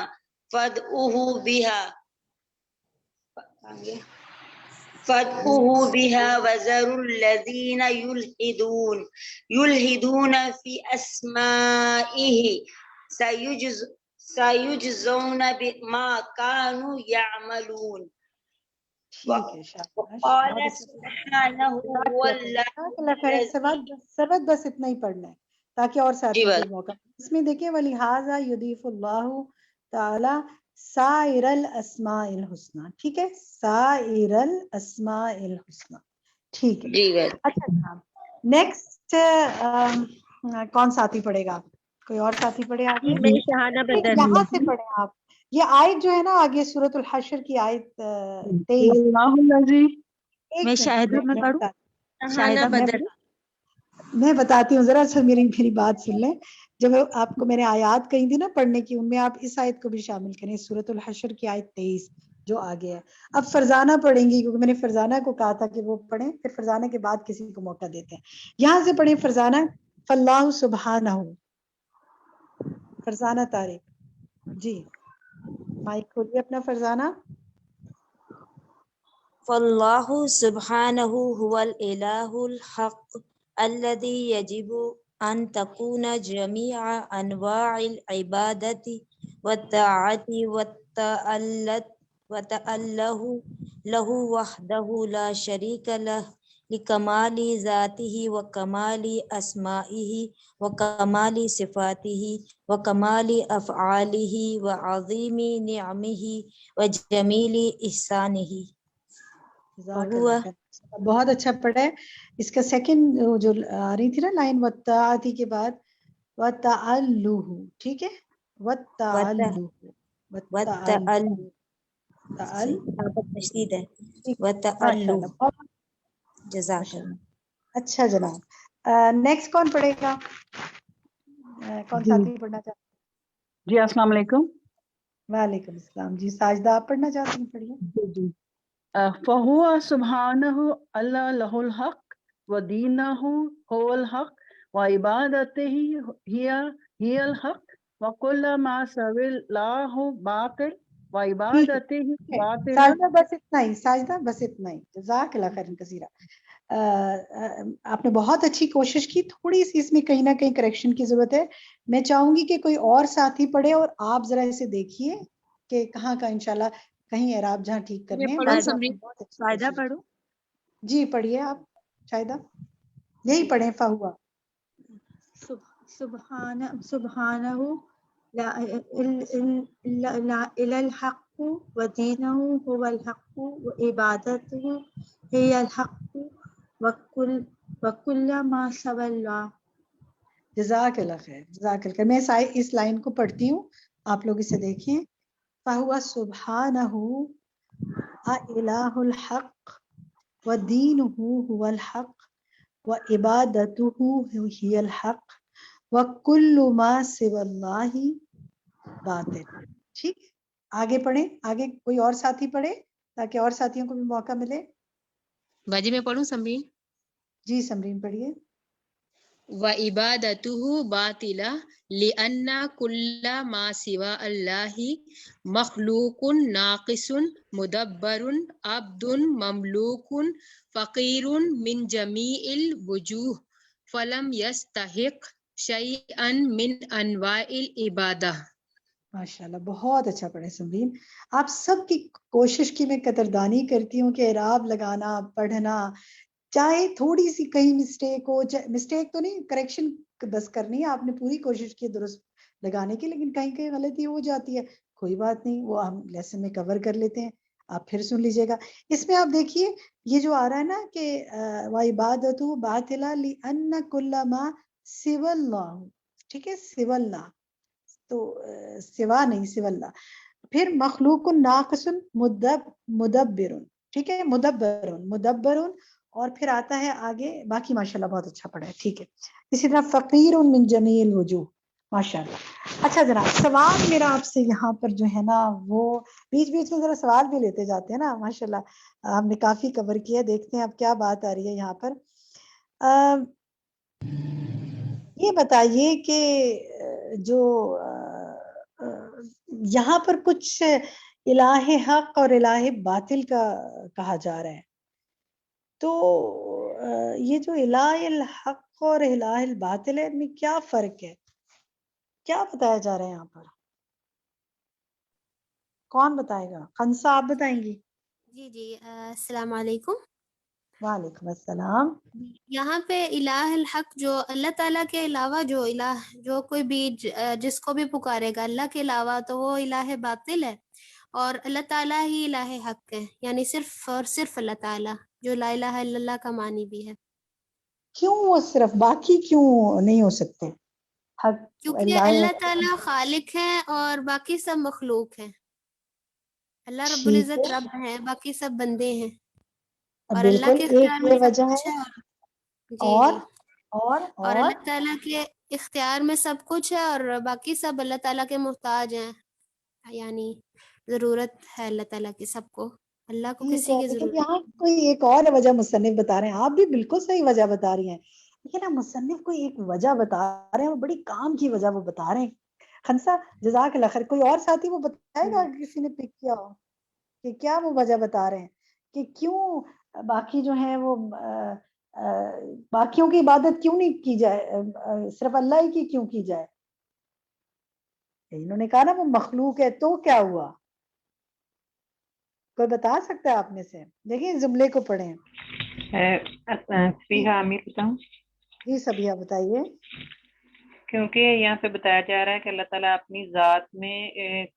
فادعوه بها وذروا الذین یلحدون فی اسمائه سیجزون بما کانوا یعملون۔ وقال سبحانہ
سروت بس اتنا ہی پڑھنا ہے تاکہ اور ساتھی کو موقع۔ اس میں دیکھیں ولہذا یضیف اللہ تعالی سائر الاسماء الحسنى، ٹھیک ہے، سائر الاسماء الحسنى، ٹھیک ہے۔ اچھا جناب، نیکسٹ کون ساتھی پڑھے گا؟ کوئی اور ساتھی پڑھے آگے؟ یہاں سے پڑھیں آپ، یہ آیت جو ہے نا آگے سورۃ الحشر کی آیت 23۔ میں بتاتی ہوں ذرا سا، میری بات سن لیں۔ جب آپ کو میں نے آیات کہی تھی نا پڑھنے کی، ان میں آپ اس آیت کو بھی شامل کریں، سورۃ الحشر کی آیت 23 جو آگے ہے۔ اب فرزانہ پڑھیں گی کیونکہ میں نے فرزانہ کو کہا تھا کہ وہ پڑھیں، پھر فرزانہ کے بعد کسی کو موقع دیتے ہیں۔ یہاں سے پڑھیں فرزانہ، فاللہ سبحانہ، فرزانہ طارق، جی مائک کھولیے اپنا فرزانہ۔
فاللہ سبحانہ هو الإلہ الحق الذي يجب أن تكون جميع أنواع العبادة والطاعة وتأله له وحده لا شريك له لكمال ذاته وكمال أسمائه وكمال صفاته وكمال أفعاله وعظيم نعمه وجميل إحسانه.
بہت اچھا پڑھا ہے. اس کا سیکنڈ جو آ رہی تھی نا لائن وَالطَّاعَةِ کے بعد وَتَأَلُّهُ، ٹھیک ہے،
تشدید ہے
جزاک اللہ. اچھا جناب، نیکسٹ کون پڑھے گا؟ کون ساتھی پڑھنا چاہتے ہیں؟
جی السلام علیکم.
وعلیکم السلام. جی ساجدہ آپ پڑھنا چاہتے ہیں؟ پڑھیے.
جی فہو سبحانہ اللہ لہ الحق و دینہ هو الحق و عبادتہ ہی الحق و کل ما سوی اللہ باطل و عبادتہ باطل.
ساجدہ بس اتنا ہی، ساجدہ بس اتنا ہی. جزاک اللہ خیرا کثیرا. آپ نے بہت اچھی کوشش کی. تھوڑی سی اس میں کہیں نہ کہیں کریکشن کی ضرورت ہے. میں چاہوں گی کہ کوئی اور ساتھی پڑھے اور آپ ذرا اسے دیکھیے کہ کہاں کا انشاءاللہ کہیں اعراب جہاں ٹھیک کرنے ہیں.
شاہدہ پڑھو.
جی پڑھیے آپ شاہدہ. یہی پڑھیں فہوا.
سبحانہ الحق و دینہ هو الحق و عبادتہ ہی الحق و کل ما سوى اللہ.
جزاک اللہ خیر، جزاک اللہ خیر. میں اس لائن کو پڑھتی ہوں، آپ لوگ اسے دیکھیں. فہو سبحانہ الہ الحق و دینہ هو الحق و عبادتہ ہی الحق و کل ما سوى اللہ باطل. ٹھیک، آگے پڑھیں. آگے کوئی اور ساتھی پڑھے تاکہ اور ساتھیوں کو بھی موقع ملے.
باجی میں پڑھوں سمرین؟
جی سمرین پڑھیے.
وَعِبَادَتُهُ بَاطِلَةٌ لِأَنَّ كُلَّ مَا سِوَى اللَّهِ مَخْلُوقٌ نَاقِصٌ مُدَبَّرٌ عَبْدٌ مَمْلُوكٌ فَقِيرٌ مِنْ جَمِيعِ الْوُجُوهِ فَلَمْ يَسْتَحِقْ شَيْئًا مِنْ أَنْوَاعِ الْعِبَادَةِ.
ماشاءاللہ بہت اچھا پڑھے سمرین. آپ سب کی کوشش کی میں قدردانی کرتی ہوں کہ اعراب لگانا، پڑھنا، چاہے تھوڑی سی کہیں مسٹیک ہو، مسٹیک تو نہیں، کریکشن بس کرنی ہے. آپ نے پوری کوشش کی درست لگانے کی، لیکن کہیں کہیں غلطی ہو جاتی ہے. کوئی بات نہیں، وہ ہم لیسن میں کور کر لیتے ہیں. آپ پھر سن لیجیے گا. اس میں آپ دیکھیے یہ جو آ رہا ہے نا کہ وَعِبَادَتُهُ بَاطِلَةٌ لِأَنَّ كُلَّ مَا سِوَى اللَّهُ، ٹھیک ہے، سِوَى اللہ تو سوا نہیں، سوا اللہ. پھر مخلوق ناقص مدبر، ٹھیک ہے، مدبر اور پھر آتا ہے آگے باقی. ماشاءاللہ بہت اچھا پڑھا ہے. ٹھیک ہے. اسی طرح فقیر من جمیع الوجوہ. ماشاءاللہ. اچھا جناب، سوال میرا آپ سے یہاں پر جو ہے نا، وہ بیچ بیچ میں ذرا سوال بھی لیتے جاتے ہیں نا. ماشاءاللہ ہم نے کافی کور کیا. دیکھتے ہیں اب کیا بات آ رہی ہے یہاں پر. یہ بتائیے کہ جو یہاں پر کچھ الہ حق اور الہ باطل کا کہا جا رہا ہے، تو یہ جو الہ الحق اور الہ الباطل ہے، ان میں کیا فرق ہے؟ کیا بتایا جا رہا ہے یہاں پر؟ کون بتائے گا؟ خنسا آپ بتائیں گی؟
جی السلام علیکم.
وعلیکم السلام.
یہاں پہ الہ الحق جو اللہ تعالیٰ کے علاوہ جو الہ، جو کوئی بھی جس کو بھی پکارے گا اللہ کے علاوہ، تو وہ الہ باطل ہے، اور اللہ تعالیٰ ہی الہ حق ہے، یعنی صرف اور صرف اللہ تعالیٰ، جو لا الہ الا اللہ کا معنی بھی ہے.
کیوں وہ صرف، باقی کیوں نہیں ہو سکتے؟
کیونکہ اللہ تعالیٰ خالق ہے اور باقی سب مخلوق ہیں. اللہ رب العزت رب ہے، باقی سب بندے ہیں، اور اللہ کے اختیار میں سب کچھ ہے. اور اللہ تعالیٰ کے اختیار میں سب کچھ ہے، اور باقی سب اللہ تعالیٰ کے محتاج ہیں، یعنی ضرورت ہے اللہ تعالیٰ کی سب کو. اللہ کو کسی کی ضرورت.
یہاں کوئی ایک اور وجہ مصنف بتا رہے ہیں. آپ بھی بالکل صحیح وجہ بتا رہی ہیں، لیکن نا مصنف کوئی ایک وجہ بتا رہے ہیں، وہ بڑی کام کی وجہ وہ بتا رہے ہیں. خنسا جزاک اللہ خیر. کوئی اور ساتھی وہ بتائے گا، کسی نے پک کیا ہو کہ کیا وہ وجہ بتا رہے ہیں کہ کیوں باقی جو ہیں وہ باقیوں کی عبادت کیوں نہیں کی جائے، صرف اللہ ہی کی کیوں کی جائے؟ انہوں نے کہا نا وہ مخلوق ہے، تو کیا ہوا؟ کوئی بتا سکتا ہے آپ میں سے؟ دیکھیں اس جملے کو پڑھیں.
فیہا امیر بتاؤں؟
جی سبیہ بتائیے.
کیونکہ یہاں پہ بتایا جا رہا ہے کہ اللہ تعالیٰ اپنی ذات میں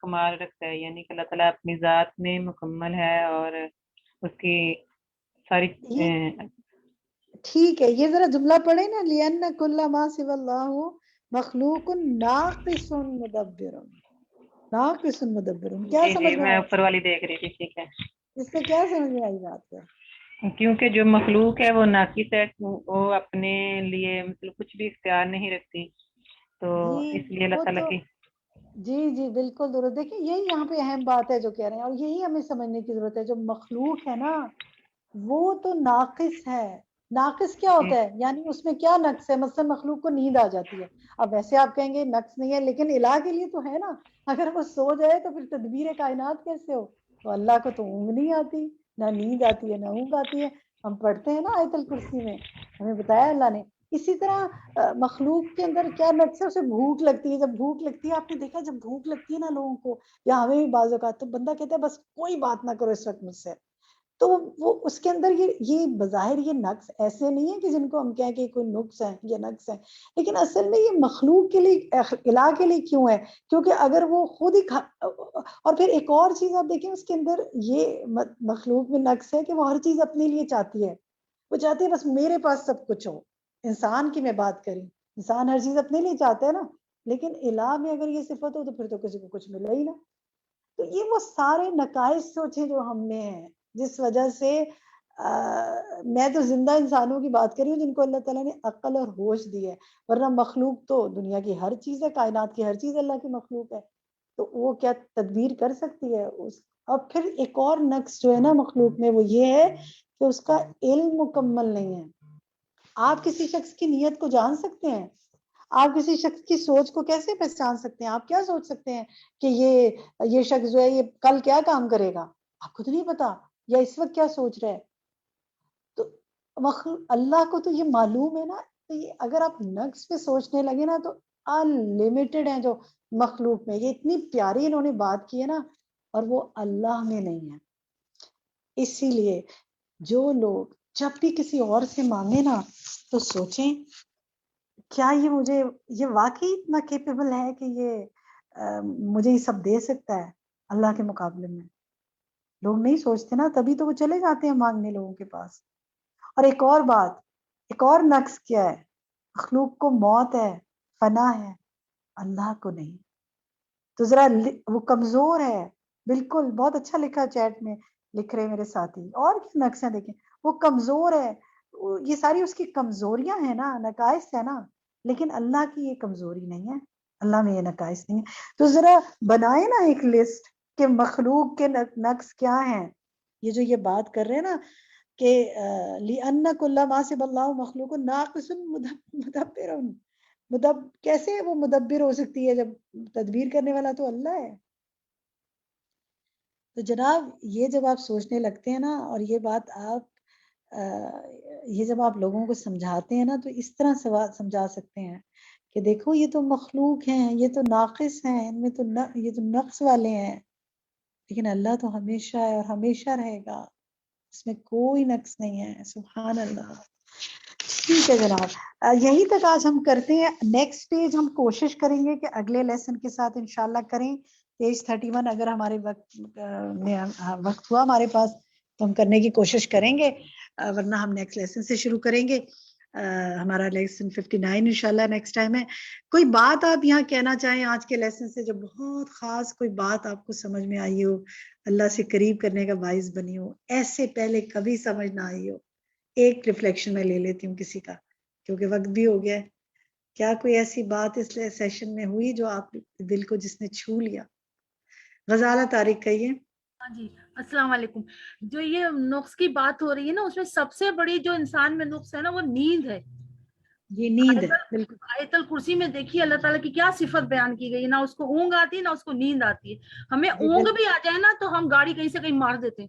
کمال رکھتا ہے، یعنی کہ اللہ تعالیٰ اپنی ذات میں مکمل ہے اور اس کی ساری
ٹھیک ہے. یہ ذرا جملہ پڑھیں نا، لِأَنَّ كُلَّ مَا سِوَى اللَّهُ مَخْلُوقٌ نَاقِصٌ مُدَبِّرٌ. ناقص مدبر، کیا سمجھ میں
میں اوپر والی دیکھ رہی تھی. ٹھیک ہے،
اس سے کیا سمجھ میں آئی بات ہے؟
کیونکہ جو مخلوق ہے وہ ناقص ہے، وہ اپنے لیے مطلب کچھ بھی اختیار نہیں رکھتی، تو اس لیے اللہ تعالیٰ کی
جی بالکل درست. دیکھیں یہی یہاں پہ اہم بات ہے جو کہہ رہے ہیں، اور یہی ہمیں سمجھنے کی ضرورت ہے. جو مخلوق ہے نا وہ تو ناقص ہے. ناقص کیا ہوتا ہے؟ یعنی اس میں کیا نقص ہے؟ مثلا مخلوق کو نیند آ جاتی ہے. اب ویسے آپ کہیں گے نقص نہیں ہے، لیکن الہ کے لیے تو ہے نا. اگر وہ سو جائے تو پھر تدبیر کائنات کیسے ہو؟ تو اللہ کو تو اونگ نہیں آتی، نہ نیند آتی ہے نہ اونگ آتی ہے. ہم پڑھتے ہیں نا آیت الکرسی میں، ہمیں بتایا اللہ نے. اسی طرح مخلوق کے اندر کیا نقص ہے؟ اسے بھوک لگتی ہے. جب بھوک لگتی ہے، آپ نے دیکھا جب بھوک لگتی ہے نا لوگوں کو، یا ہمیں بھی بعض اوقات، تو بندہ کہتا ہے بس کوئی بات نہ کرو اس وقت مجھ سے. تو وہ اس کے اندر یہ بظاہر یہ نقص ایسے نہیں ہے کہ جن کو ہم کہیں کہ کوئی نقص ہے یا نقص ہے، لیکن اصل میں یہ مخلوق کے لیے، الہ کے لیے کیوں ہے؟ کیونکہ اگر وہ خود ہی اور پھر ایک اور چیز آپ دیکھیں اس کے اندر یہ مخلوق میں نقص ہے کہ وہ ہر چیز اپنے لیے چاہتی ہے. وہ چاہتی ہے بس میرے پاس سب کچھ ہو. انسان کی میں بات کری، انسان ہر چیز اپنے لیے چاہتا ہے نا، لیکن الہ میں اگر یہ صفت ہو تو پھر تو کسی کو کچھ ملے ہی نا. تو یہ وہ سارے نقائص سوچیں جو ہم میں ہیں، جس وجہ سے میں تو زندہ انسانوں کی بات کری ہوں جن کو اللہ تعالیٰ نے عقل اور ہوش دی ہے، ورنہ مخلوق تو دنیا کی ہر چیز ہے، کائنات کی ہر چیز اللہ کی مخلوق ہے. تو وہ کیا تدبیر کر سکتی ہے؟ اب پھر ایک اور نقص جو ہے نا مخلوق میں، وہ یہ ہے کہ اس کا علم مکمل نہیں ہے. آپ کسی شخص کی نیت کو جان سکتے ہیں؟ آپ کسی شخص کی سوچ کو کیسے پہچان سکتے ہیں؟ آپ کیا سوچ سکتے ہیں کہ یہ شخص جو ہے یہ کل کیا کام کرے گا؟ آپ کو تو نہیں پتا، یا اس وقت کیا سوچ رہے. تو اللہ کو تو یہ معلوم ہے نا. تو یہ اگر آپ نقص پہ سوچنے لگے نا تو انلمیٹڈ ہیں جو مخلوق میں. یہ اتنی پیاری انہوں نے بات کی ہے نا، اور وہ اللہ میں نہیں ہے. اسی لیے جو لوگ جب بھی کسی اور سے مانگے نا تو سوچیں کیا یہ واقعی اتنا کیپیبل ہے کہ یہ مجھے یہ سب دے سکتا ہے اللہ کے مقابلے میں. لوگ نہیں سوچتے نا، تبھی تو وہ چلے جاتے ہیں مانگنے لوگوں کے پاس. اور ایک اور بات، ایک اور نقص کیا ہے؟ مخلوق کو موت ہے، فنا ہے، اللہ کو نہیں. تو ذرا وہ کمزور ہے. بالکل بہت اچھا لکھا چیٹ میں لکھ رہے میرے ساتھی. اور کیا نقص ہیں؟ دیکھیں وہ کمزور ہے. یہ ساری اس کی کمزوریاں ہیں نا، نقائص ہے نا، لیکن اللہ کی یہ کمزوری نہیں ہے، اللہ میں یہ نقائص نہیں ہے. تو ذرا بنائے نا ایک لسٹ کہ مخلوق کے نقص کیا ہیں. یہ جو یہ بات کر رہے ہیں نا کہ لِأَنَّ كُلَّ مَا سِوَى اللَّهُ مَخْلُوقٌ نَاقِصٌ مدبر. کیسے وہ مدبر ہو سکتی ہے جب تدبیر کرنے والا تو اللہ ہے. تو جناب یہ جب آپ سوچنے لگتے ہیں نا، اور یہ بات یہ جب آپ لوگوں کو سمجھاتے ہیں نا تو اس طرح سمجھا سکتے ہیں کہ دیکھو یہ تو مخلوق ہیں، یہ تو ناقص ہیں، ان میں تو یہ تو نقص والے ہیں، لیکن اللہ تو ہمیشہ ہے اور ہمیشہ رہے گا، اس میں کوئی نقص نہیں ہے. سبحان اللہ. ٹھیک ہے جناب، یہی تک آج ہم کرتے ہیں. نیکسٹ پیج ہم کوشش کریں گے کہ اگلے لیسن کے ساتھ انشاءاللہ کریں. پیج 31 اگر ہمارے وقت ہوا ہمارے پاس تو ہم کرنے کی کوشش کریں گے، ورنہ ہم نیکسٹ لیسن سے شروع کریں گے. ہمارا لیسن 59 انشاءاللہ نیکسٹ ٹائم ہے. کوئی بات آپ یہاں کہنا چاہیں آج کے لیسن سے، جو بہت خاص کوئی بات آپ کو سمجھ میں آئی ہو، اللہ سے قریب کرنے کا باعث بنی ہو، ایسے پہلے کبھی سمجھ نہ آئی ہو؟ ایک ریفلیکشن میں لے لیتی ہوں کسی کا، کیونکہ وقت بھی ہو گیا ہے. کیا کوئی ایسی بات اس سیشن میں ہوئی جو آپ دل کو جس نے چھو لیا؟ غزالہ طارق کہیے.
ہاں جی، السلام علیکم. جو یہ نقص کی بات ہو رہی ہے نا، اس میں سب سے بڑی جو انسان میں نقص ہے نا وہ نیند ہے.
یہ نیند ہے، بالکل.
آیت الکرسی میں دیکھیے اللہ تعالیٰ کی کیا صفت بیان کی گئی، نہ اس کو اونگ آتی ہے نہ اس کو نیند آتی ہے. ہمیں اونگ بھی آ جائے نا تو ہم گاڑی کہیں سے کہیں مار دیتے ہیں.